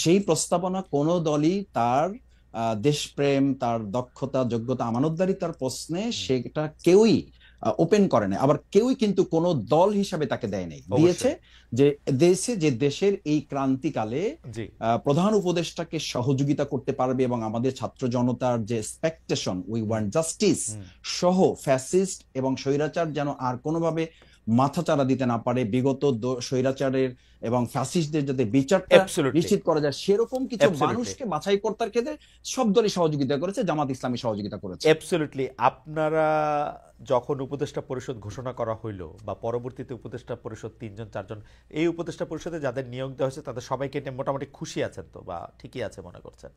সেই প্রস্তাবনা কোন দলই তার দেশপ্রেম, তার দক্ষতা, যোগ্যতা, আমানতদারিতার প্রশ্নে সেটা কেউই ওপেন করে না। আবার কেউই কিন্তু কোন দল হিসাবে তাকে দেয় নাই, দিয়েছে যে দেশের এই ক্রান্তিকালে প্রধান উপদেষ্টাকে সহযোগিতা করতে পারবে এবং আমাদের ছাত্র জনতার যে এক্সপেকটেশন, উই ওয়ান্ট জাস্টিস সহ ফ্যাসিস্ট এবং স্বৈরাচার যেন আর কোনোভাবে মাথাচাড়া দিতে না পারে, বিগত স্বৈরাচারের এবং ফ্যাসিস্টদের যাতে বিচারটা নিশ্চিত করা যায়, সেরকম কিছু মানুষকে বাছাই করার ক্ষেত্রে সব দলই সহযোগিতা করেছে, জামাত ইসলামী সহযোগিতা করেছে। অ্যাবসলিউটলি। আপনারা যখন উপদেষ্টা পরিষদ ঘোষণা করা হইলো বা পরবর্তীতে উপদেষ্টা পরিষদ 3 জন 4 জন, এই উপদেষ্টা পরিষদে যাদের নিয়োগ দেওয়া হয়েছে তাদের সবাইকে মোটামুটি খুশি আছেন তো, বা ঠিকই আছে মনে করছেন?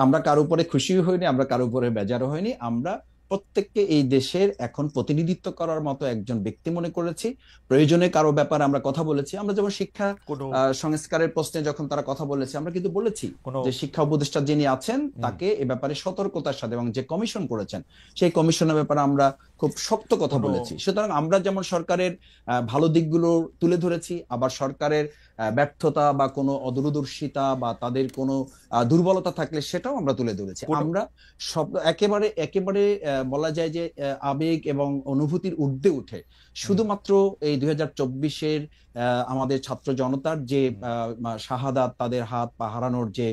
আমরা কারো উপরে খুশি হইনি, আমরা কারো উপরে বেজারও হইনি। আমরা প্রত্যেককে এই দেশের এখন প্রতিনিধিত্ব করার মতো একজন ব্যক্তি মনে করেছি। প্রয়োজনে কারো ব্যাপারে আমরা কথা বলেছি। আমরা যেমন শিক্ষা সংস্কারের প্রশ্নে যখন তারা কথা বলেছে, আমরা কিন্তু বলেছি যে শিক্ষা উপদেষ্টা যিনি আছেন তাকে এ ব্যাপারে সতর্কতার সাথে, এবং যে কমিশন করেছেন সেই কমিশনের ব্যাপারে আমরা খুব শক্ত কথা বলেছি। সুতরাং আমরা যেমন সরকারের ভালো দিকগুলো তুলে ধরেছি, আবার সরকারের ব্যর্থতা বা কোনো অদূরদর্শিতা বা তাদের কোনো দুর্বলতা থাকলে সেটাও আমরা তুলে ধরেছি। আমরা সব একেবারে বলা যায় যে আবেগ এবং অনুভূতির ঊর্ধ্বে উঠে শুধুমাত্র এই 2024-এর আমাদের ছাত্র জনতার যে শাহাদাত, তাদের হাত পা হারানোর যে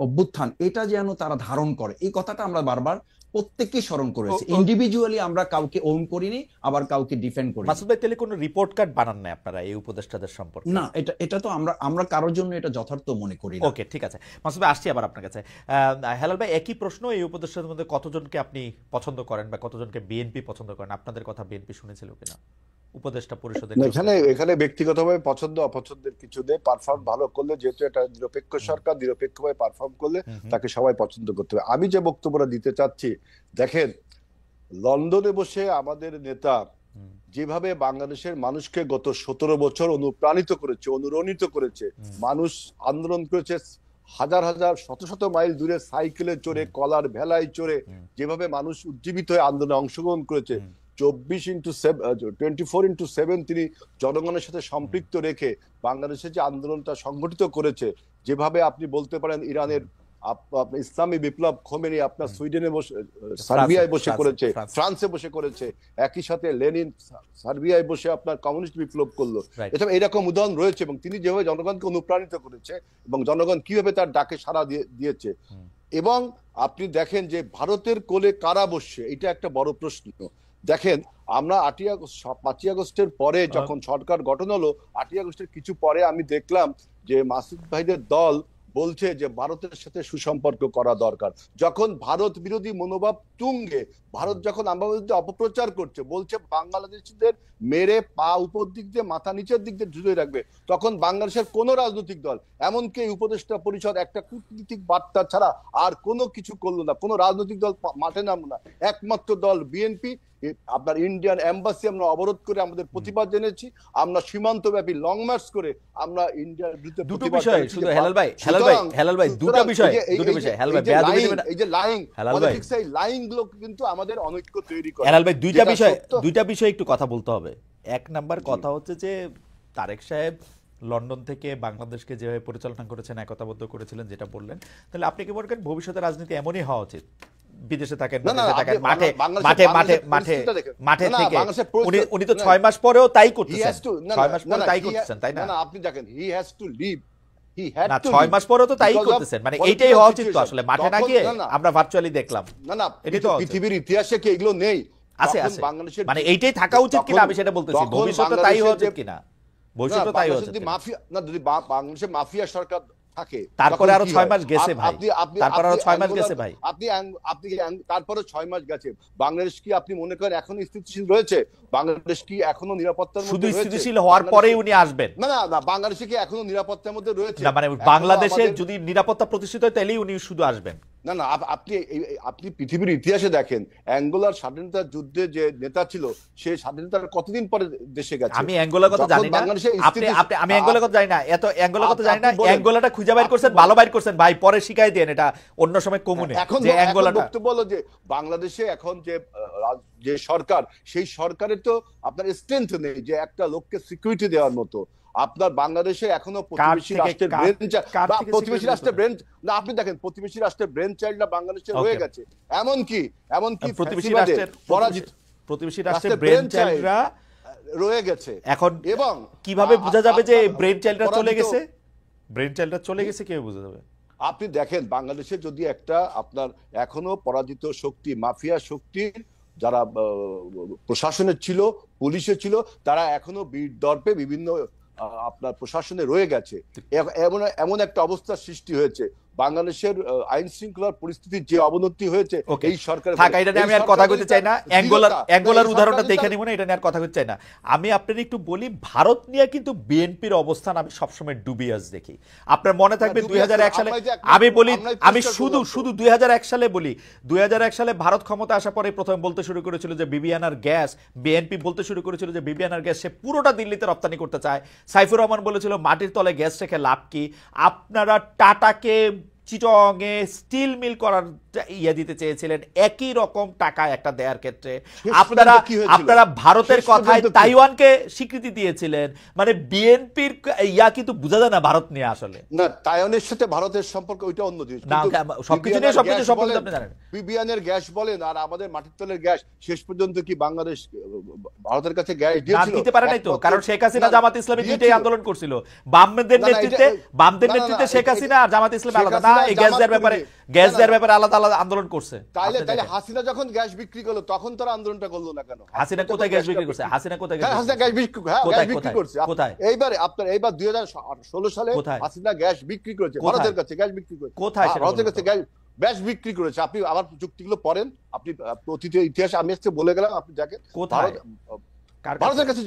অভ্যুত্থান, এটা যেন তারা ধারণ করে, এই কথাটা আমরা বারবার প্রত্যেককে স্মরণ করেছি। ইন্ডিভিজুয়ালি আমরা কাউকে ওন করিনি, আবার কাউকে ডিফেন্ড করিনি। মাসুদ ভাই, তাহলে কোনো রিপোর্ট কার্ড বানান না আপনারা এই উপদেষ্টাদের সম্পর্কে? না, এটা তো আমরা কারোর জন্য এটা যথার্থ মনে করি না। ওকে, ঠিক আছে। মাসুদ ভাই, আসছি আবার আপনার কাছে। হেলাল ভাই, একই প্রশ্ন, এই উপদেষ্টাদের মধ্যে কতজনকে আপনি পছন্দ করেন বা কতজনকে বিএনপি পছন্দ করেন? আপনাদের কথা বিএনপি শুনেছিল কিনা উপদেষ্টা পরিষদের? এখানে ব্যক্তিগতভাবে পছন্দ অপছন্দের কিছু নেই। পারফর্ম ভালো করলে, যেহেতু এটা নিরপেক্ষ সরকার, নিরপেক্ষভাবে পারফর্ম করলে তাকে সবাই পছন্দ করতে হবে। আমি যে বক্তব্যটা দিতে চাচ্ছি, দেখেন, লন্ডনে বসে আমাদের নেতা যেভাবে বাংলাদেশের মানুষকে গত 17 বছর অনুপ্রাণিত করেছে, অনুরণিত করেছে, মানুষ আন্দোলন করেছে, হাজার হাজার শত শত মাইল দূরে সাইকেলে চড়ে, কলার ভেলায় চড়ে, যেভাবে মানুষ উজ্জীবিত হয়ে আন্দোলনে অংশগ্রহণ করেছে, 24/7 তিনি জনগণের সাথে সম্পৃক্ত রেখে বাংলাদেশের যে আন্দোলনটা সংগঠিত করেছে, যেভাবে আপনি বলতে পারেন ইরানের ইসলামী বিপ্লব খোমেনি আপনার সুইডেনে বসে, সার্বিয়ায় বসে করেছে, ফ্রান্সে বসে করেছে, একই সাথে লেনিন সার্বিয়ায় বসে আপনার কমিউনিস্ট বিপ্লব করলো। এটা এরকম উদাহরণ রয়েছে, এবং তিনি যেভাবে জনগণকে অনুপ্রাণিত করেছে এবং জনগণ কিভাবে তার ডাকে সাড়া দিয়েছে। এবং আপনি দেখেন যে ভারতের কোলে কারা বসছে, এটা একটা বড় প্রশ্ন। দেখেন, আমরা 5ই আগস্টের পরে যখন সরকার গঠন হলো, 8ই আগস্টের কিছু পরে আমি দেখলাম যে মাসুদ ভাইদের দল বলছে যে ভারতের সাথে সুসম্পর্ক করা দরকার। যখন ভারত বিরোধী মনোভাব তুঙ্গে, ভারত যখন আমাদের বিরুদ্ধে অপপ্রচার করছে, বলছে বাংলাদেশিদের মেরে পা উপর দিক দিয়ে মাথা নিচের দিক দিয়ে ঝুলিয়ে রাখবে, তখন বাংলাদেশের কোন রাজনৈতিক দল, এমনকি উপদেষ্টা পরিষদ একটা কূটনীতিক বার্তা ছাড়া আর কোনো কিছু করলো না, কোনো রাজনৈতিক দল মাঠে নামলো না। একমাত্র দল বিএনপি। আপনার ইন্ডিয়ান এম্বাসি আমরা অবরোধ করে আমাদের প্রতিবাদ জেনেছি, আমরা সীমান্তব্যাপী লং মার্চ করে আমরা ইন্ডিয়ার বিরুদ্ধে দুটো বিষয় শুধু হেলাল ভাই দুটো বিষয় হেলাল ভাই, এই যে লাইং পলিটিক্স, এই লাইং গুলো কিন্তু আমাদের অনৈক্য তৈরি করে। হেলাল ভাই, দুইটা বিষয় একটু কথা বলতে হবে। এক নাম্বার কথা হচ্ছে যে তারেক সাহেব লন্ডন থেকে বাংলাদেশকে যেভাবে পরিচালনা করেছেন, একতাবদ্ধ করেছিলেন, যেটা বললেন, তাহলে আপনি কি মনে করেন ভবিষ্যতে রাজনীতি এমনই হওয়া উচিত বিদেশে থাকেন, না, না, বিদেশে থাকেন, আপনি মাঠে বাংলাদেশের মাঠে মাঠে মাঠে পরিস্থিতিটা দেখেন। মাঠে না, না, থেকে বাংলাদেশের পরিস্থিতি- উনি তো না, 6 মাস পরেও তাই he করতেছেন, has to- না, 6 মাস না, পরে না, তাই he- করতেছেন, তাই না? না, আপনি দেখেন, he has to leave. He had না, to 6 leave মাস পরেও তো তাই because of করতেছেন, মানে political এইটাই হওয়া উচিত তো situation. আসলে, মাঠে না তখন- গিয়ে না, না, আমরা ভার্চুয়ালি দেখলাম। না, না, এটাই তো পৃথিবীর ইতিহাসে কি এগুলো নেই? আছে তখন আছে, বাংলাদেশের মানে এইটাই থাকা উচিত কিনা আমি সেটা বলতেছি, তখন ভবিষ্যতে তাই হওয়া বাংলাদেশের উচিত যে- কিনা, না, ভবিষ্যতে তাই হওয়া বাংলাদেশে উচিত যদি কিনা? মাফিয়া না, যদি বাংলাদেশে মাফিয়া সরকার থাকে, তারপরে তখন আরো কি 6 হয়? মাস গেছে ভাই, তারপরে আরো 6 মাস গেছে ভাই। আপনি তারপরে 6 মাস গেছে। বাংলাদেশ কি আপনি মনে করেন এখনো স্থিতিশীল রয়েছে? বাংলাদেশ কি এখনো নিরাপত্তার শুধু মধ্যে রয়েছে? স্থিতিশীল হওয়ার পরেই উনি আসবেন না, না, না, বাংলাদেশে কি এখনো নিরাপত্তার মধ্যে রয়েছে? না, মানে এখনো বাংলাদেশে আমাদের- যদি নিরাপত্তা প্রতিষ্ঠিত হয় তাহলেই উনি শুধু আসবেন। না, না, আপনি পৃথিবীর ইতিহাসে দেখেন, অ্যাঙ্গোলার স্বাধীনতা যুদ্ধে যে নেতা ছিল, সে স্বাধীনতার কতদিন পরে দেশে গেছে? আমি অ্যাঙ্গোলার কথা যখন জানি না, বাংলাদেশে আপনি আপনি আমি অ্যাঙ্গোলার কথা জানি না, এত অ্যাঙ্গোলার কথা জানি না, আপনি বলেন। অ্যাঙ্গোলাটা খুঁজে বাইর করছেন, ভালো বাইর করছেন ভাই, পরে শিখাই দেন এটা অন্য সময় কমুনে এখন যে অ্যাঙ্গোলাটা। বক্তব্য হলো যে বাংলাদেশে এখন যে সরকার, সেই সরকারের তো আপনার স্ট্রেংথ নেই যে একটা লোককে সিকিউরিটি দেওয়ার মতো। আপনার বাংলাদেশে এখনো প্রতিবেশী থেকে- রাষ্ট্রের কার- ব্রেন কার থেকে প্রতিবেশী security রাষ্ট্রের ব্রেন না, আপনি দেখেন প্রতিবেশী রাষ্ট্রের ব্রেন চাইল্ডরা বাংলাদেশে Okay. রয়ে গেছে। এমনকি প্রতিবেশী ফ্যাসিবাদে রাষ্ট্রের পরাজিত প্রতিবেশী রাষ্ট্রের রাষ্ট্রের brain ব্রেন চাইল্ডরা রয়ে গেছে। এখন এবং কিভাবে বোঝা যাবে যে আপনার ব্রেন চাইল্ডরা চলে পরাজিত- গেছে? ব্রেন চাইল্ডরা চলে গেছে কিভাবে বোঝা যাবে? আপনি দেখেন বাংলাদেশে যদি একটা আপনার এখনো পরাজিত শক্তি, মাফিয়া শক্তি যারা প্রশাসনের ছিল, পুলিশে ছিল, তারা এখনো বীর দর্পে বিভিন্ন আপনার প্রশাসনে রয়ে গেছে। এমন এমন একটা অবস্থার সৃষ্টি হয়েছে বাংলাদেশের আইন শৃঙ্খলার পরিস্থিতির যে অবনতি হয়েছে এই সরকার। থাক, এটা নিয়ে আমি আর কথা বলতে চাই না, অ্যাঙ্গোলার উদাহরণটা দেখে নিব না, এটা নিয়ে আর কথা বলতে চাই না। আমি আপনার একটু বলি, ভারত নিয়ে কিন্তু বিএনপির অবস্থান আমি সবসময় ডুবিয়াস দেখি। আপনার মনে থাকবে 2001 সালে, আমি বলি, আমি শুধু 2001 সালে বলি, 2001 সালে ভারত ক্ষমতা আসার পরে প্রথম বলতে শুরু করেছিল যে বিবিআনার গ্যাস, বিএনপি বলতে শুরু করেছিল যে বিবিআনার গ্যাস সে পুরোটা দিল্লিতে রপ্তানি করতে চায়। সাইফুর রহমান বলেছিল মাটির তলে গ্যাস রেখে লাভ কি, আপনারা টাটাকে চিটংয়ে স্টিল মিল করার ইয়ে দিতে চেয়েছিলেন, একই রকম টাকা একটা দেওয়ার ক্ষেত্রে আপনারা ভারতের কথায় তাইওয়ানকে স্বীকৃতি দিয়েছিলেন। মানে বিএনপির ইয়া কিন্তু বোঝা যায় না ভারত নিয়ে আসলে। না, তাইওয়ানের সাথে ভারতের সম্পর্ক ওইটা অন্য জিনিস। না, সবকিছু নিয়ে সবকিছু সম্পর্কে আপনি জানেন, বিবিআনের গ্যাস বলেন আর আমাদের মাটির তলের গ্যাস, শেষ পর্যন্ত কি বাংলাদেশ ভারতের কাছে গ্যাস দিয়েছিল? দিতে পারে নাই তো, কারণ শেখ হাসিনা জামাত ইসলামী দুইটাই আন্দোলন করছিল। বামদের নেতৃত্বে শেখ হাসিনা আর জামাত ইসলামী আলাদা না, এই গ্যাস দেওয়ার ব্যাপারে আলাদা আলাদা আন্দোলন করছে। তাইলে হাসিনা যখন গ্যাস বিক্রি করলো তখন তারা আন্দোলনটা করলো না কেন? হাসিনা কোথায় গ্যাস বিক্রি করছে? হাসিনা কোথায় গ্যাস বিক্রি করছে? এইবারে আপনার এইবার 2016 সালে হাসিনা গ্যাস বিক্রি করেছে, ভারতের কাছে গ্যাস বিক্রি করেছে। কোথায়? ভারতের কাছে গ্যাস বিক্রি করেছে। আপনি আবার চুক্তিগুলো পড়েন, আপনি অতীতের ইতিহাস আমি আজকে বলে গেলাম, আপনি দেখেন কোথায় ভারতের কাছে।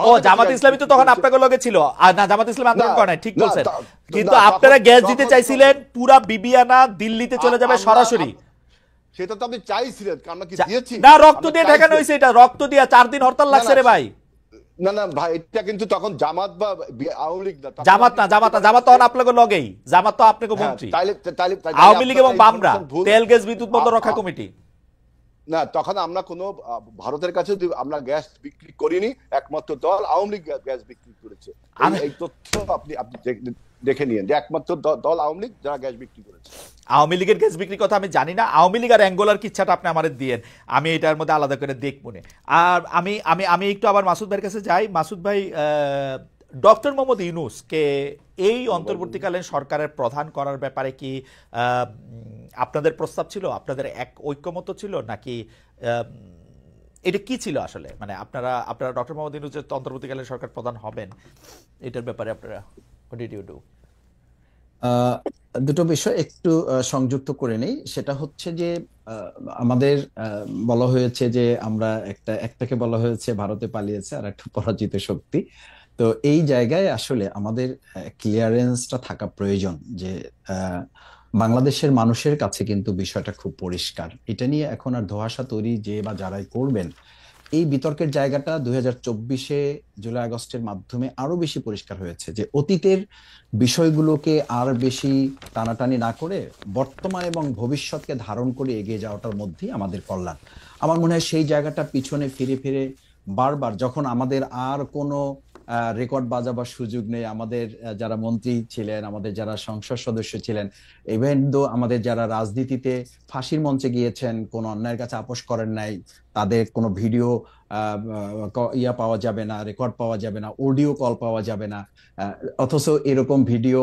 ও, জামাত ইসলামী তো তখন আপনাদের লগে ছিল না, জামাত ইসলামী আন্দোলন করে নাই, ঠিক বলছেন, কিন্তু আপনারা গ্যাস দিতে চাইছিলেন, পুরা বিবিআনা দিল্লিতে চলে যাবে সরাসরি। সেটা তো আপনি চাইছিলেন, আমরা কি দিয়েছি? না, রক্ত দিয়ে ঠেকানো হয়েছে, এটা রক্ত দিয়ে 4 দিন হরতাল লাগছে রে ভাই। না না ভাই, এটা কিন্তু তখন জামাত বা আওয়ামী লীগ না, জামাত তখন আপনাকে লগেই, জামাত তো আপনাকে মন্ত্রী, আওয়ামী লীগ এবং বামরা তেল গ্যাস বিদ্যুৎ বন্ধ রক্ষা কমিটি না। তখন আমরা কোনো ভারতের কাছে আমরা গ্যাস বিক্রি করিনি, একমাত্র দল আওয়ামী লীগ গ্যাস বিক্রি করেছে। এই তথ্য আপনি দেখে নিন যে একমাত্র দল আওয়ামী লীগ যারা গ্যাস বিক্রি করেছে। আওয়ামী লীগের গ্যাস বিক্রির কথা আমি জানি না, আওয়ামী লীগ আর অ্যাঙ্গোলার কিচ্ছাটা আপনি আমাদের দিয়েন, আমি এটার মধ্যে আলাদা করে দেখব না। আর আমি একটু আবার মাসুদ ভাইয়ের কাছে যাই। মাসুদ ভাই, ডক্টর মোহাম্মদ ইউনূসকে এই অন্তর্বর্তীকালীন সরকারের প্রধান করার ব্যাপারে কি আপনাদের প্রস্তাব ছিল, আপনাদের এক ঐক্যমত ছিল, নাকি এটা কি ছিল আসলে? মানে আপনারা ডক্টর মোহাম্মদ ইউনূস অন্তর্বর্তীকালীন সরকার প্রধান হবেন, এটার ব্যাপারে আপনারা what did you do? দুটো বিষয় একটু সংযুক্ত করে নেই। সেটা হচ্ছে যে আমাদের বলা হয়েছে যে আমরা একটাকে বলা হয়েছে ভারতে পালিয়েছে আর একটা পরাজিত শক্তি। তো এই জায়গায় আসলে আমাদের ক্লিয়ারেন্সটা থাকা প্রয়োজন যে বাংলাদেশের মানুষের কাছে কিন্তু বিষয়টা খুব পরিষ্কার। এটা নিয়ে এখন আর ধোঁয়াশা তৈরি যে বা যারাই করবেন, এই বিতর্কের জায়গাটা 2024-এ জুলাই আগস্টের মাধ্যমে আরো বেশি পরিষ্কার হয়েছে যে অতীতের বিষয়গুলোকে আর বেশি টানাটানি না করে বর্তমান এবং ভবিষ্যৎকে ধারণ করে এগিয়ে যাওয়াটার মধ্যেই আমাদের কল্যাণ। আমার মনে হয় সেই জায়গাটা পিছনে ফিরে ফিরে বারবার যখন আমাদের আর কোনো রেকর্ড বাজাবার সুযোগ নেই। আমাদের যারা মন্ত্রী ছিলেন, আমাদের যারা সংসদ সদস্য ছিলেন, ইভেন দো আমাদের যারা রাজনীতিতে ফাঁসির মঞ্চে গিয়েছেন, কোনো অন্যায়ের কাছে আপোষ করেন নাই, তাদের কোনো ভিডিও পাওয়া যাবে না, রেকর্ড পাওয়া যাবে না, অডিও কল পাওয়া যাবে না, অথচ এরকম ভিডিও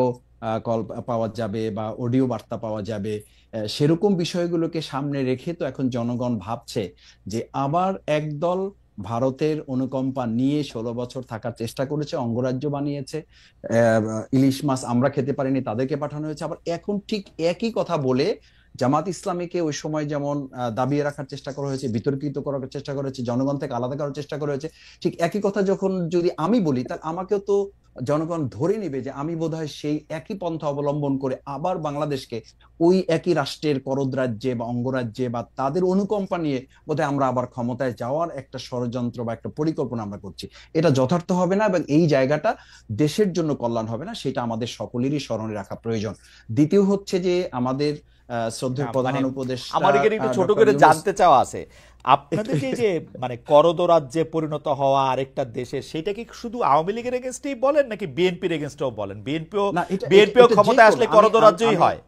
কল পাওয়া যাবে বা অডিও বার্তা পাওয়া যাবে। সেরকম বিষয়গুলোকে সামনে রেখে তো এখন জনগণ ভাবছে যে আবার একদল ভারতের অনুকম্পা নিয়ে 16 বছর থাকার চেষ্টা করেছে, অঙ্গরাজ্য বানিয়েছে, ইলিশ মাছ আমরা খেতে পারিনি তাদেরকে পাঠানো হয়েছে। আবার এখন ঠিক একই কথা বলে জামাত ইসলামীকে ওই সময় যেমন দাবিয়ে রাখার চেষ্টা করা হয়েছে, বিতর্কিত করার চেষ্টা করা হয়েছে, জনগণ থেকে আলাদা করার চেষ্টা করা হয়েছে, ঠিক একই কথা যখন যদি আমি বলি, তাহলে আমাকেও তো জনগণ ধরে নিবে যে আমি বোধহয় সেই একই পন্থা অবলম্বন করে আবার বাংলাদেশকে ওই একই রাষ্ট্রের করদরাজ্যে বা অঙ্গরাজ্যে বা তাদের অনুকম্পা নিয়ে বোধহয় আমরা আবার ক্ষমতায় যাওয়ার একটা ষড়যন্ত্র বা একটা পরিকল্পনা আমরা করছি। এটা যথার্থ হবে না এবং এই জায়গাটা দেশের জন্য কল্যাণ হবে না, সেটা আমাদের সকলেরই স্মরণে রাখা প্রয়োজন। দ্বিতীয় হচ্ছে যে আমাদের শ্রদ্ধেয় প্রধান উপদেষ্টা, আমার এখানে একটু ছোট করে জানতে চাওয়া আছে, আপনাদের যে মানে করদরাজ্যে পরিণত হওয়া আরেকটা দেশে, সেটা কি শুধু আওয়ামী লীগের এগেনস্টেই বলেন নাকি বিএনপির এগেনস্টেও বলেন? বিএনপিও ক্ষমতায় আসলে করদরাজ্যই হয়।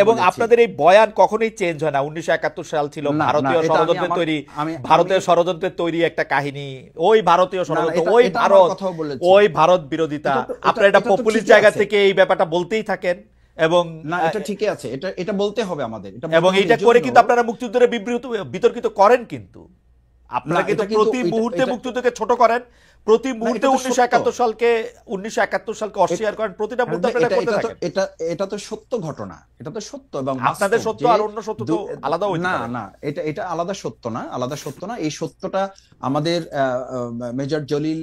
এবং আপনাদের এই বয়ান কখনোই চেঞ্জ হয় না। 1971 সাল ছিল ভারতীয় ষড়যন্ত্রের তৈরি একটা কাহিনী, ওই ভারতীয় ষড়যন্ত্র, ওই ভারত বিরোধিতা, আপনারা এটা পপুলিস্ট জায়গা থেকে এই ব্যাপারটা বলতেই থাকেন। এবং না, এটা ঠিকই আছে, এটা বলতে হবে আমাদের, এবং এটা করে কিন্তু আপনারা মুক্তিযুদ্ধের বিতর্কিত করেন, কিন্তু আপনারা কিন্তু প্রতি মুহূর্তে মুক্তিযুদ্ধকে ছোট করেন, প্রতি মুহূর্তে 1971 সালকে অস্বীকার করেন, প্রতিটা মুহূর্তে আপনারা করতে থাকেন। এটা তো সত্য ঘটনা, এটা তো সত্য এবং আপনাদের সত্য আর অন্য সত্য তো আলাদা হইতে পারে। না, এটা আলাদা সত্য না, আলাদা সত্য না। এই সত্যটা আমাদের মেজর জলিল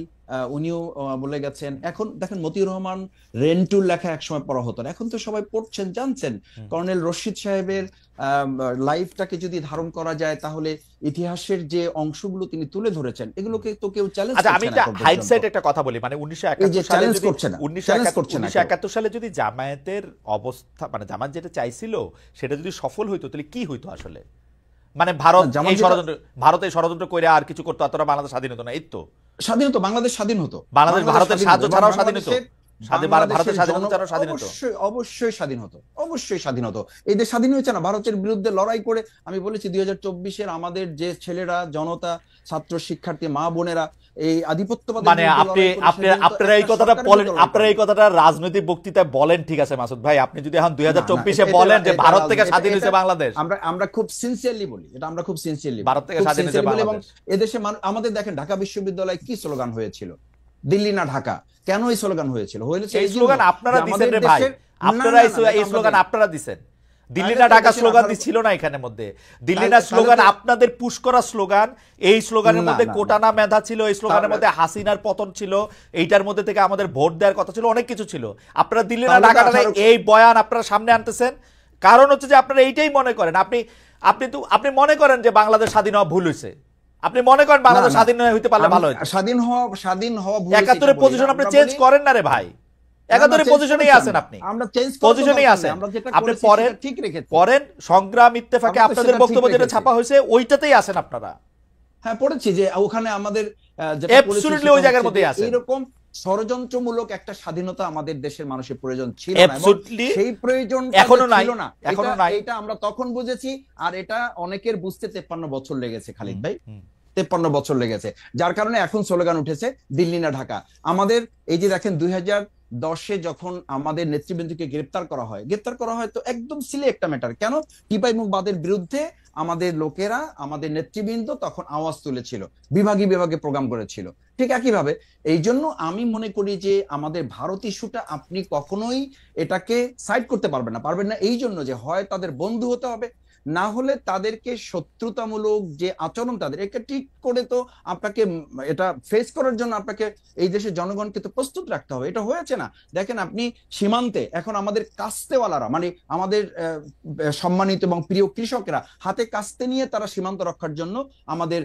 উনিও বলে গেছেন। এখন দেখেন, মতিউর রহমান রেন্টুর লেখা একসময় পড়া হতো না, এখন তো সবাই পড়ছেন, জানছেন। কর্নেল রশিদ সাহেবের লাইফটাকে যদি ধারণ করা যায়, তাহলে ইতিহাসের যে অংশগুলো তিনি তুলে ধরেছেন, এগুলোকে তো কেউ চ্যালেঞ্জ করছে না। আমি হাইন্ডসাইট একটা কথা বলি, মানে 1971 সালে যদি জামায়াতের অবস্থা, মানে জামায়াত যেটা চাইছিল সেটা যদি সফল হইতো, তাহলে কি হইতো আসলে? মানে ভারত এই ষড়যন্ত্র করে আর কিছু করতো, অতটা বাংলাদেশ স্বাধীন হতো না। এই তো স্বাধীন হতো, বাংলাদেশ স্বাধীন হতো, বাংলাদেশ ভারতের সাহায্য ছাড়াও স্বাধীন হতো, অবশ্যই স্বাধীন হতো, অবশ্যই স্বাধীন হতো। এই দেশ স্বাধীন হয়েছে না ভারতের বিরুদ্ধে লড়াই করে। আমি বলেছি 2024-এর আমাদের যে ছেলেরা, জনতা, ছাত্র, শিক্ষার্থী, মা বোনেরা এই আধিপত্যবাদ, মানে আপনারা এই কথাটা রাজনৈতিক বক্তৃতায় বলেন, ঠিক আছে মাসুদ ভাই, আপনি যদি এখন 2024-এ বলেন যে ভারত থেকে স্বাধীন হয়েছে বাংলাদেশ, আমরা খুব সিনসিয়ারলি বলি, এটা আমরা খুব সিনসিয়ারলি ভারত থেকে স্বাধীন হয়েছে বাংলাদেশ। এবং এদেশে আমাদের দেখেন, ঢাকা বিশ্ববিদ্যালয়ে কি স্লোগান হয়েছিল? দিল্লি না ঢাকা। কেন এই স্লোগান হয়েছিল? এই স্লোগান আপনারা দিছেন রে ভাই, আপনারা এই স্লোগান আপনারা দিছেন। দিল্লি না ঢাকা স্লোগান ছিল না এখানের মধ্যে। দিল্লি না স্লোগান আপনাদের পুশ করা স্লোগান। এই স্লোগানের মধ্যে কোটানা মেধা ছিল, এই স্লোগানের মধ্যে হাসিনার পতন ছিল, এইটার মধ্যে থেকে আমাদের ভোট দেওয়ার কথা ছিল, অনেক কিছু ছিল। আপনারা দিল্লি না ঢাকা এই বয়ান আপনারা সামনে আনতেছেন, কারণ হচ্ছে যে আপনারা এইটাই মনে করেন, আপনি মনে করেন যে বাংলাদেশ স্বাধীন হওয়া ভুল হয়েছে, আপনি মনে করেন বাংলাদেশ স্বাধীন হইতে পারলে ভালো হতো। স্বাধীন হওয়া 71-এর পজিশন আপনি চেঞ্জ করেন না রে ভাই, 71-এর পজিশনেই আছেন আপনি, আমরা চেঞ্জ পজিশনেই আছেন। আপনি পড়েন সংগ্রাম ইত্তেফাকে আপনাদের বক্তব্য যেটা ছাপা হয়েছে ওইটাতেই আছেন আপনারা। হ্যাঁ, পড়েছি যে ওখানে আমাদের অ্যাবসলিউটলি ওই জায়গার মধ্যেই আছে। এরকম ষড়যন্ত্রমূলক একটা স্বাধীনতা আমাদের দেশের মানুষের প্রয়োজন ছিল না, সেই প্রয়োজন এখনো নাই। এটা আমরা তখন বুঝেছি, আর এটা অনেকের বুঝতে 53 বছর লেগেছে খালিদ ভাই, 53 বছর লেগেছে। যার কারণে এখন স্লোগান উঠেছে দিল্লি না ঢাকা। আমাদের এই যে দেখেন 2010-এ যখন আমাদের নেতৃবৃন্দকে গ্রেপ্তার করা হয় তো একদম সিলে একটা ম্যাটার, কেন টিপাই মুখবাদের বিরুদ্ধে আমাদের লোকেরা, আমাদের নেতৃবৃন্দ তখন আওয়াজ তুলেছিল, বিভাগে প্রোগ্রাম করেছিল। ঠিক একইভাবে এই জন্য আমি মনে করি যে আমাদের ভারত ইস্যুটা আপনি কখনোই এটাকে সাইড করতে পারবেন না, এই জন্য যে হয় তাদের বন্ধু হতে হবে, না হলে তাদেরকে শত্রুতামূলক যে আচরণ তাদের, এটা ঠিক করে তো আপনাকে এটা ফেস করার জন্য আপনাকে এই দেশের জনগণকে তো প্রস্তুত রাখতে হবে। এটা হয়েছে না। দেখেন আপনি সীমান্তে এখন আমাদের কাস্তেওয়ালারা, মানে আমাদের সম্মানিত এবং প্রিয় কৃষকরা হাতে কাস্তে নিয়ে তারা সীমান্ত রক্ষার জন্য আমাদের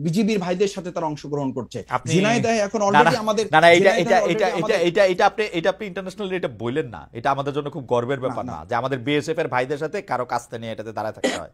বিজিবির ভাইদের সাথে তারা অংশগ্রহণ করছে। ঝিনাইদহে এখন অলরেডি আমাদের এটা আপনি ইন্টারন্যাশনাল এটা বললেন না, এটা আমাদের জন্য খুব গর্বের ব্যাপার না যে আমাদের বিএসএফ এর ভাইদের সাথে কারো কাস্তে নিয়ে এটাতে দাঁড়ায় থাকতে হয়।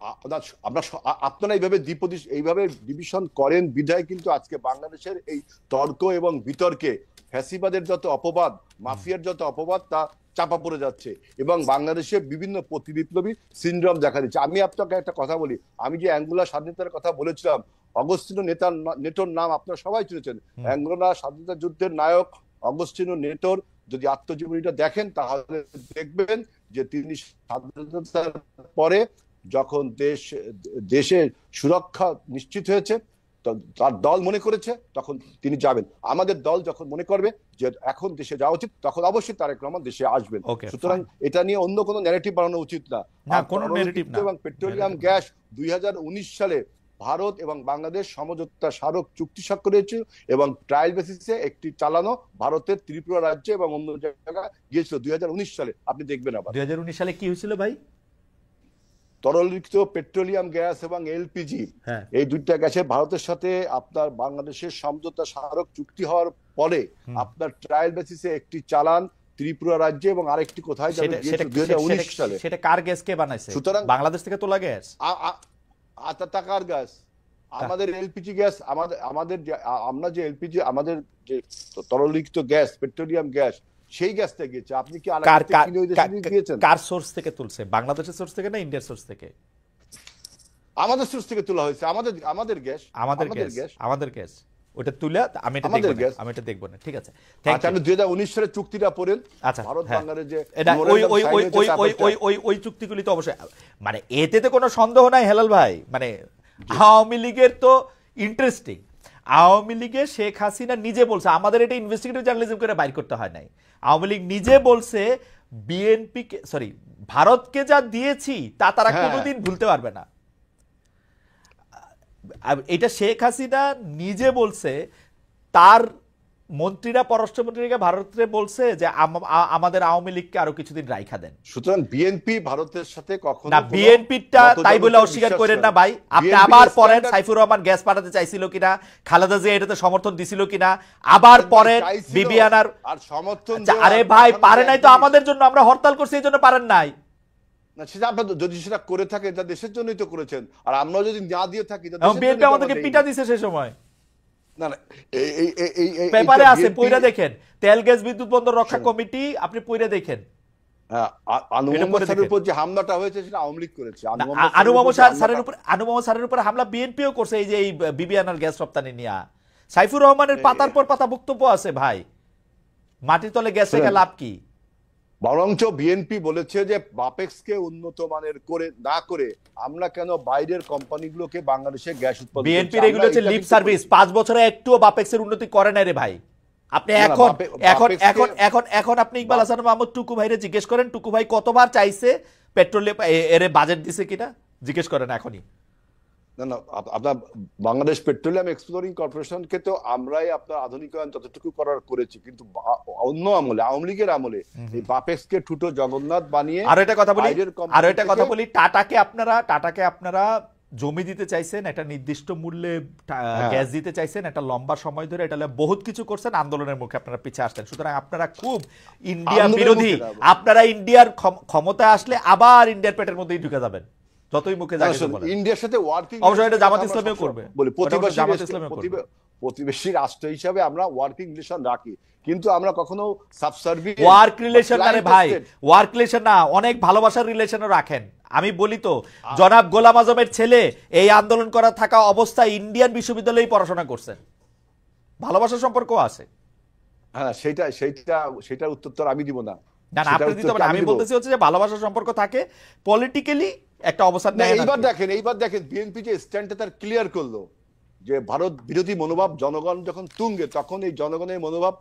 আপনারা এইভাবে এইভাবে ডিভিশন করেন বিধায় কিন্তু আজকে বাংলাদেশের এই তর্ক এবং বিতর্কে ফ্যাসিবাদের যত অপবাদ, মাফিয়ার যত অপবাদ তা চাপা পড়ে যাচ্ছে এবং বাংলাদেশে বিভিন্ন প্রতিবিপ্লবী সিনড্রোম দেখা দিচ্ছে। আমি আপনাকে একটা কথা বলি, আমি যে অ্যাঙ্গোলা স্বাধীনতার কথা বলেছিলাম, অগস্তিনো নেটোর নাম আপনারা সবাই শুনেছেন। অ্যাঙ্গোলা স্বাধীনতা যুদ্ধের নায়ক অগস্তিনো নেটোর যদি আত্মজীবনীটা দেখেন তাহলে দেখবেন যে তিনি স্বাধীনতার পরে যখন দেশের সুরক্ষা নিশ্চিত হয়েছে তার দল মনে করেছে তখন তিনি যাবেন। আমাদের দল যখন মনে করবে যে এখন দেশে যাওয়া উচিত তখন অবশ্যই তারেক রহমান দেশে আসবেন। সুতরাং এটা নিয়ে অন্য কোনো ন্যারেটিভ বানানো উচিত না। এবং পেট্রোলিয়াম গ্যাস 2019 সালে ভারত এবং বাংলাদেশ সমঝোতা স্মারক চুক্তি স্বাক্ষর হয়েছিল এবং ট্রায়াল বেসিসে একটি চালানো ভারতের ত্রিপুরা রাজ্যে এবং অন্য জায়গায় গিয়েছিল 2019 সালে। আপনি দেখবেন আবার 2019 সালে কি হয়েছিল ভাই? তরলীকৃত পেট্রোলিয়াম গ্যাস এবং এলপিজি এই দুইটা গ্যাসের ভারতের সাথে আপনার বাংলাদেশের সমঝোতা স্মারক চুক্তি হওয়ার পরে আপনার ট্রায়াল বেসিসে একটি চালান ত্রিপুরা রাজ্যে এবং আরেকটি কোথায় যাবে 2019 সালে। সেটা কার গ্যাস কে বানাইছে? সুতরাং বাংলাদেশ থেকে তোলা গ্যাস, টাকার গ্যাস, আমাদের এলপিজি গ্যাস, আমাদের আমরা যে এলপিজি আমাদের যে তরলীকৃত গ্যাস পেট্রোলিয়াম গ্যাস সেই গ্যাসটা গিয়েছে। আপনি কি কার সোর্স থেকে তুলছে? বাংলাদেশের সোর্স থেকে না ইন্ডিয়ার সোর্স থেকে? আমাদের সোর্স থেকে তোলা হয়েছে। আমাদের গ্যাস আমাদের গ্যাস ওটা তুলে আমি এটা দেখব না। ঠিক আছে, আচ্ছা আপনি 2019 সালের চুক্তিটা পড়েন। আচ্ছা, ভারত বাংলাদেশ যে ওই চুক্তিগুলি তো অবশ্যই, মানে এতে কোনো সন্দেহ নাই হেলাল ভাই। মানে আওয়ামী লীগের তো ইন্টারেস্টিং, আওয়ামী লীগের শেখ হাসিনা নিজে বলছে, আমাদের এটা ইনভেস্টিগেটিভ জার্নালিজম করে বাইর করতে হয় নাই, আওয়ামী লীগ নিজে বলছে বিএনপি ভারতকে যা দিয়েছি তা তারা কোনোদিন ভুলতে পারবে না। এটা শেখ হাসিনা নিজে বলছে, তার মন্ত্রীরা পররাষ্ট্রমন্ত্রীকে ভারতে বলছে যে আমাদের আওয়ামী লীগকে আরো কিছুদিন রাইখা দেন। সুতরাং বিএনপি ভারতের সাথে কখনো না, বিএনপিটা তাই বলে অস্বীকার করেন না ভাই। আপনি আবার পরেন সাইফুর রহমান গ্যাস পাঠাতে চাইছিল কিনা, খালেদা জিয়া এটাতে সমর্থন দিছিল কিনা, আবার পরেন বিবিআনার আর সমর্থন। আরে ভাই পারে নাই তো আমাদের জন্য, আমরা হরতাল করছি এই জন্য পারেন নাই না। সেটা আপনার যদি সেটা করে থাকে এটা দেশের জন্যই তো করেছেন, আর আমরা যদি না দিয়ে থাকি বিএনপি আমাদেরকে পিটা দিছে সেই সময়। না না, পেপারে আছে, পয়রা দেখেন, তেল গ্যাস বিদ্যুৎ বন্দর রক্ষা কমিটি, আপনি পয়রা দেখেন। আনুমোহাম্মদ স্যারের উপর যে হামলাটা হয়েছে সেটা আওয়ামী লীগ করেছে। আনুমোহাম্মদ স্যারের উপর হামলা বিএনপিও করছে, এই যে এই বিবিআনার গ্যাস রপ্তানি নিয়ে। সাইফুর রহমানের পাতার পর পাতা বক্তব্য আছে ভাই, মাটির তলে গ্যাস রেখে লাভ কি? বরঞ্চ বিএনপি বলেছে যে বাপেক্সকে উন্নত মানের করে না করে আমরা কেন বাইরের কোম্পানিগুলোকে বাংলাদেশে গ্যাস উৎপাদন। বিএনপির এগুলো হচ্ছে লিপ সার্ভিস। 5 বছরে একটুও বাপেক্সের উন্নতি করে না রে ভাই। আপনি এখন আপনি ইকবাল হাসান মাহমুদ টুকু ভাইরে জিজ্ঞেস করেন, টুকু ভাই কতবার চাইছে পেট্রোলে এর বাজেট দিছে কিনা, জিজ্ঞেস করেন এখনই। না না, আপনার বাংলাদেশ পেট্রোলিয়াম এক্সপ্লোরিং কর্পোরেশনকে তো আমরাই আপনার আধুনিকায়ন যতটুকু করেছি, কিন্তু অন্য আমলে আওয়ামী লীগের আমলে এই বাপেক্সকে ঠুটো জগন্নাথ বানিয়ে। আর এটা কথা বলি টাটাকে আপনারা জমি দিতে চাইছেন, একটা নির্দিষ্ট মূল্যে গ্যাস দিতে চাইছেন, একটা লম্বা সময় ধরে, এটা বহুত কিছু করছেন, আন্দোলনের মুখে আপনারা পিছিয়ে আসতেন। সুতরাং আপনারা খুব ইন্ডিয়া বিরোধী। আপনারা ইন্ডিয়ার ক্ষমতায় আসলে আবার ইন্ডিয়ার পেটের মধ্যেই ঢুকে যাবেন, যতই মুখে ইন্ডিয়ার সাথে ওয়ার্কিং। অবশ্যই এটা জামাত ইসলামীও করবে, প্রতিবেশী রাষ্ট্র হিসাবে আমরা ওয়ার্কিং রিলেশন রাখি, কিন্তু আমরা কখনো সাবসার্ভিয়েন্ট ওয়ার্ক রিলেশন না রে ভাই, ওয়ার্ক রিলেশন না, অনেক ভালোবাসার রিলেশনও রাখেন। আমি বলি তো, জনাব গোলাম আজমের ছেলে এই আন্দোলন করা থাকা অবস্থায় ইন্ডিয়ান বিশ্ববিদ্যালয়ে পড়াশোনা করছেন, ভালোবাসার সম্পর্ক আছে। হ্যাঁ, সেটার উত্তর তো আমি দিব না। না না, আপনি দিতে পারেন। আমি বলতেছি হচ্ছে যে ভালোবাসার সম্পর্ক থাকে, পলিটিক্যালি একটা অবস্থান নেয়। এইবার দেখেন বিএনপি যে স্ট্যান্ডটা তার ক্লিয়ার করলো যে ভারত বিরোধী মনোভাব জনগণ যখন তুঙ্গে, তখন এই জনগণের মনোভাব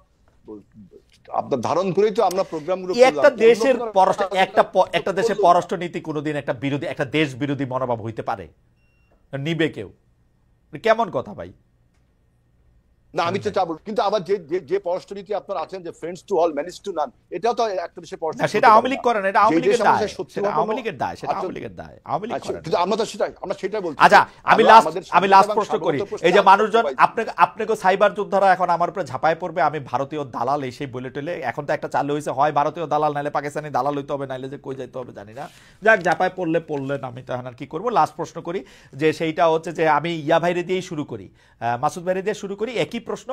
আপনার ধারণ করেই তো আমরা প্রোগ্রামগুলো। একটা দেশের পররাষ্ট্র নীতি কোনোদিন একটা দেশ বিরোধী মনোভাব হইতে পারে? নিবে কেউ? কেমন কথা ভাই? না আমি তো চাবো, কিন্তু আবার যে যে যে পররাষ্ট্রনীতি আপনার আছেন যে friends to all manage to নান, এটাও তো একটা দেশের না, পররাষ্ট্র। সেটা আওয়ামী লীগ করে না, এটা আওয়ামী লীগের দায়, সত্যি সেটা আওয়ামী লীগের দায়, সেটা আওয়ামী লীগের দায়, আওয়ামী লীগ করে না। কিন্তু আমরা তো সেটাই বলছি। আচ্ছা, আমি লাস্ট প্রশ্ন করি। এই যে মানুষজন আমাদের আপনাকে সাইবার যোদ্ধারা এখন আমার উপরে ঝাঁপায় পড়বে, আমি ভারতীয় দালাল এই সেই বলে টলে, এখন তো একটা চালু হয়েছে, হয় ভারতীয় দালাল নাইলে পাকিস্তানি দালাল হইতে হবে, নাইলে যে কই যাইতে হবে জানি না। যাক, ঝাঁপায় পড়লেন, আমি তো এখন আর কি করবো। লাস্ট প্রশ্ন করি, যে সেইটা হচ্ছে যে আমি ইয়া ভাইরে দিয়েই শুরু করি, মাসুদ ভাইরে দিয়ে শুরু করি, একই প্রশ্ন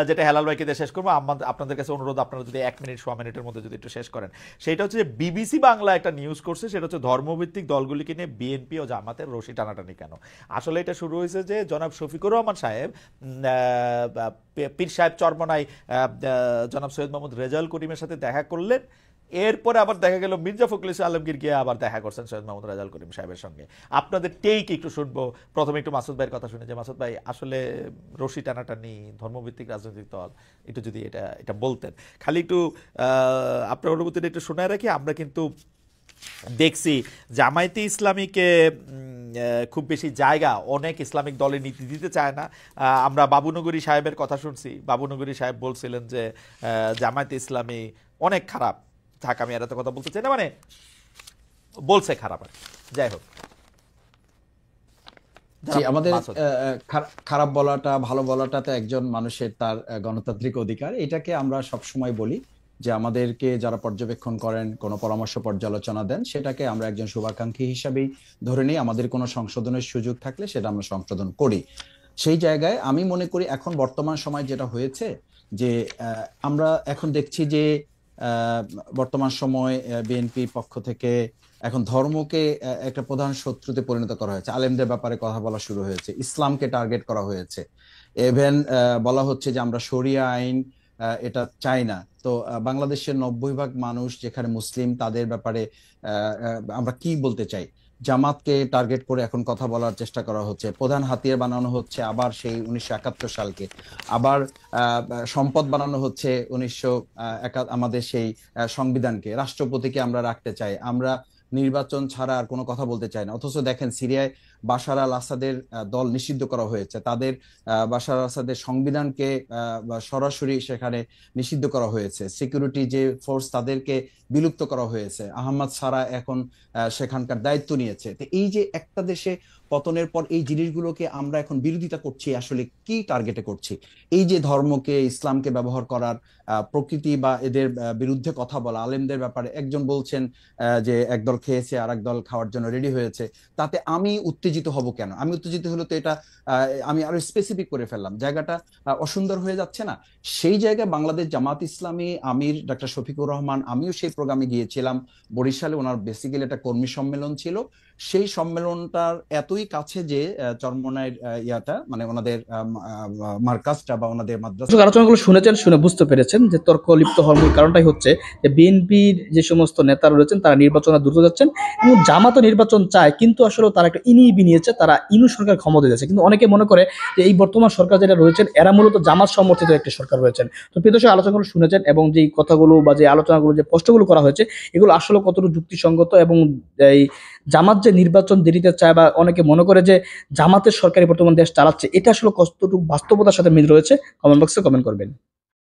যেটা হেলাল ভাইকে দিয়ে শেষ করবো। আপনাদের কাছে অনুরোধ, আপনারা যদি 1 মিনিট 1 মিনিটের মধ্যে যদি একটু শেষ করেন। সেইটা হচ্ছে যে বিবিসি বাংলা একটা নিউজ করছে, সেটা হচ্ছে ধর্মভিত্তিক দলগুলিকে নিয়ে বিএনপি ও জামাতের রশি টানাটানি কেন। আসলে এটা শুরু হয়েছে যে জনাব শফিকুর রহমান সাহেব, পীর সাহেব চরমনাই জনাব সৈয়দ মোহাম্মদ রেজাউল করিমের সাথে দেখা করলেন, এরপরে আবার দেখা গেল মির্জা ফখরুল ইসলাম আলমগীর গিয়ে আবার দেখা করছেন সৈয়দ মোহাম্মদ রেজাউল করিম সাহেবের সঙ্গে। আপনাদের টেক একটু শুনবো। প্রথমে একটু মাসুদ ভাইয়ের কথা শুনে, যে মাসুদ ভাই আসলে রশি টানাটানি, ধর্মভিত্তিক রাজনৈতিক দল, একটু যদি এটা বলতেন, খালি একটু আপনার অনুভূতিটা একটু শোনায় রাখি। আমরা কিন্তু দেখছি জামায়াতে ইসলামীকে খুব বেশি জায়গা অনেক ইসলামিক দলে নীতি দিতে চায় না। আমরা বাবুনগরী সাহেবের কথা শুনছি, বাবুনগরী সাহেব বলছিলেন যে জামায়াতে ইসলামী অনেক খারাপ। থাক, আমি আর এত কথা বলতে চাই না, মানে বলছে খারাপ আর। যাই হোক, আমাদের খারাপ বলাটা ভালো বলাটা তো একজন মানুষের তার গণতান্ত্রিক অধিকার। এটাকে আমরা সবসময় বলি যে আমাদেরকে যারা পর্যবেক্ষণ করেন, কোনো পরামর্শ পর্যালোচনা দেন, সেটাকে আমরা একজন শুভাকাঙ্ক্ষী হিসাবেই ধরে নিই। আমাদের কোনো সংশোধনের সুযোগ থাকলে সেটা আমরা সংশোধন করি। সেই জায়গায় আমি মনে করি এখন বর্তমান সময় যেটা হয়েছে, যে আমরা এখন দেখছি যে বর্তমান সময় বিএনপির পক্ষ থেকে এখন ধর্মকে একটা প্রধান শত্রুতে পরিণত করা হয়েছে। আলেমদের ব্যাপারে কথা বলা শুরু হয়েছে, ইসলামকে টার্গেট করা হয়েছে, ইভেন বলা হচ্ছে যে আমরা শরিয়া আইন এটা চাই না। তো বাংলাদেশের 90% মানুষ যেখানে মুসলিম, তাদের ব্যাপারে আমরা কি বলতে চাই? জামাতকে টার্গেট করে এখন কথা বলার চেষ্টা করা হচ্ছে, প্রধান হাতিয়ার বানানো হচ্ছে আবার সেই 1971 সালকে, আবার সম্পদ বানানো হচ্ছে আমাদের সেই সংবিধানকে, রাষ্ট্রপতিকে আমরা রাখতে চাই, আমরা নির্বাচন ছাড়া আর কোনো কথা বলতে চাই না। অথচ দেখেন সিরিয়ায় বাশার আল আসাদের দল নিষিদ্ধ করা হয়েছে, তাদের বাশার আল আসাদের সংবিধানকে সরাসরি সেখানে নিষিদ্ধ করা হয়েছে, সিকিউরিটি যে ফোর্স তাদেরকে বিলুপ্ত করা হয়েছে, আহমদ সারা এখন সেখানকার দায়িত্ব নিয়েছে। তো এই যে একটা দেশে পতনের পর এই জিনিসগুলোকে আমরা এখন বিরোধিতা করছি, আসলে কি টার্গেটে করছি? এই যে ধর্মকে, ইসলামকে ব্যবহার করার প্রকৃতি বা এদের বিরুদ্ধে কথা বলা, আলেমদের ব্যাপারে একজন বলছেন যে একদল খেয়েছে আর একদল খাওয়ার জন্য রেডি হয়েছে, তাতে আমি উত্তেজিত হব কেন? আমি উত্তেজিত হলে তো এটা আমি আরো স্পেসিফিক করে ফেললাম, জায়গাটা অসুন্দর হয়ে যাচ্ছে না? সেই জায়গায় বাংলাদেশ জামাত ইসলামী আমির ডক্টর শফিকুর রহমান, আমিও সেই প্রোগ্রামে গিয়েছিলাম বরিশালে, ওনার বেসিক্যালি একটা কর্মী সম্মেলন ছিল। সেই সম্মেলনটার এতই কাছে যে চরমনাইয়ের ইয়াটা, মানে ওনাদের মার্কাজটা বা ওনাদের মাদ্রাসা, আলোচনাগুলো শুনেছেন, শুনে বুঝতে পেরেছেন যে তর্ক লিপ্ত হওয়ার মূল কারণটাই হচ্ছে যে বিএনপির যে সমস্ত নেতারা রয়েছেন তারা নির্বাচনে দ্রুত যাচ্ছেন, এবং জামাত নির্বাচন চায়, কিন্তু আসলে তারা একটা ইনিয়ে বিনিয়েছে, তারা ইনু সরকার ক্ষমতা দিয়েছে। কিন্তু অনেকে মনে করে যে এই বর্তমান সরকার যেটা রয়েছেন এরা মূলত জামাত সমর্থিত একটি সরকার রয়েছেন। তো প্রিয় দর্শক, আলোচনাগুলো শুনেছেন এবং যে কথাগুলো বা যে আলোচনাগুলো, যে প্রশ্নগুলো করা হয়েছে, এগুলো আসলে কতটুকু যুক্তিসঙ্গত, এবং এই জামাত যে নির্বাচন দেরিতে চায় বা অনেকে মনে করে যে জামাতের সরকারি বর্তমান দেশ চালাচ্ছে, এটা আসলে কতটুকু বাস্তবতার সাথে মিল রয়েছে, কমেন্ট বক্সে কমেন্ট করবেন।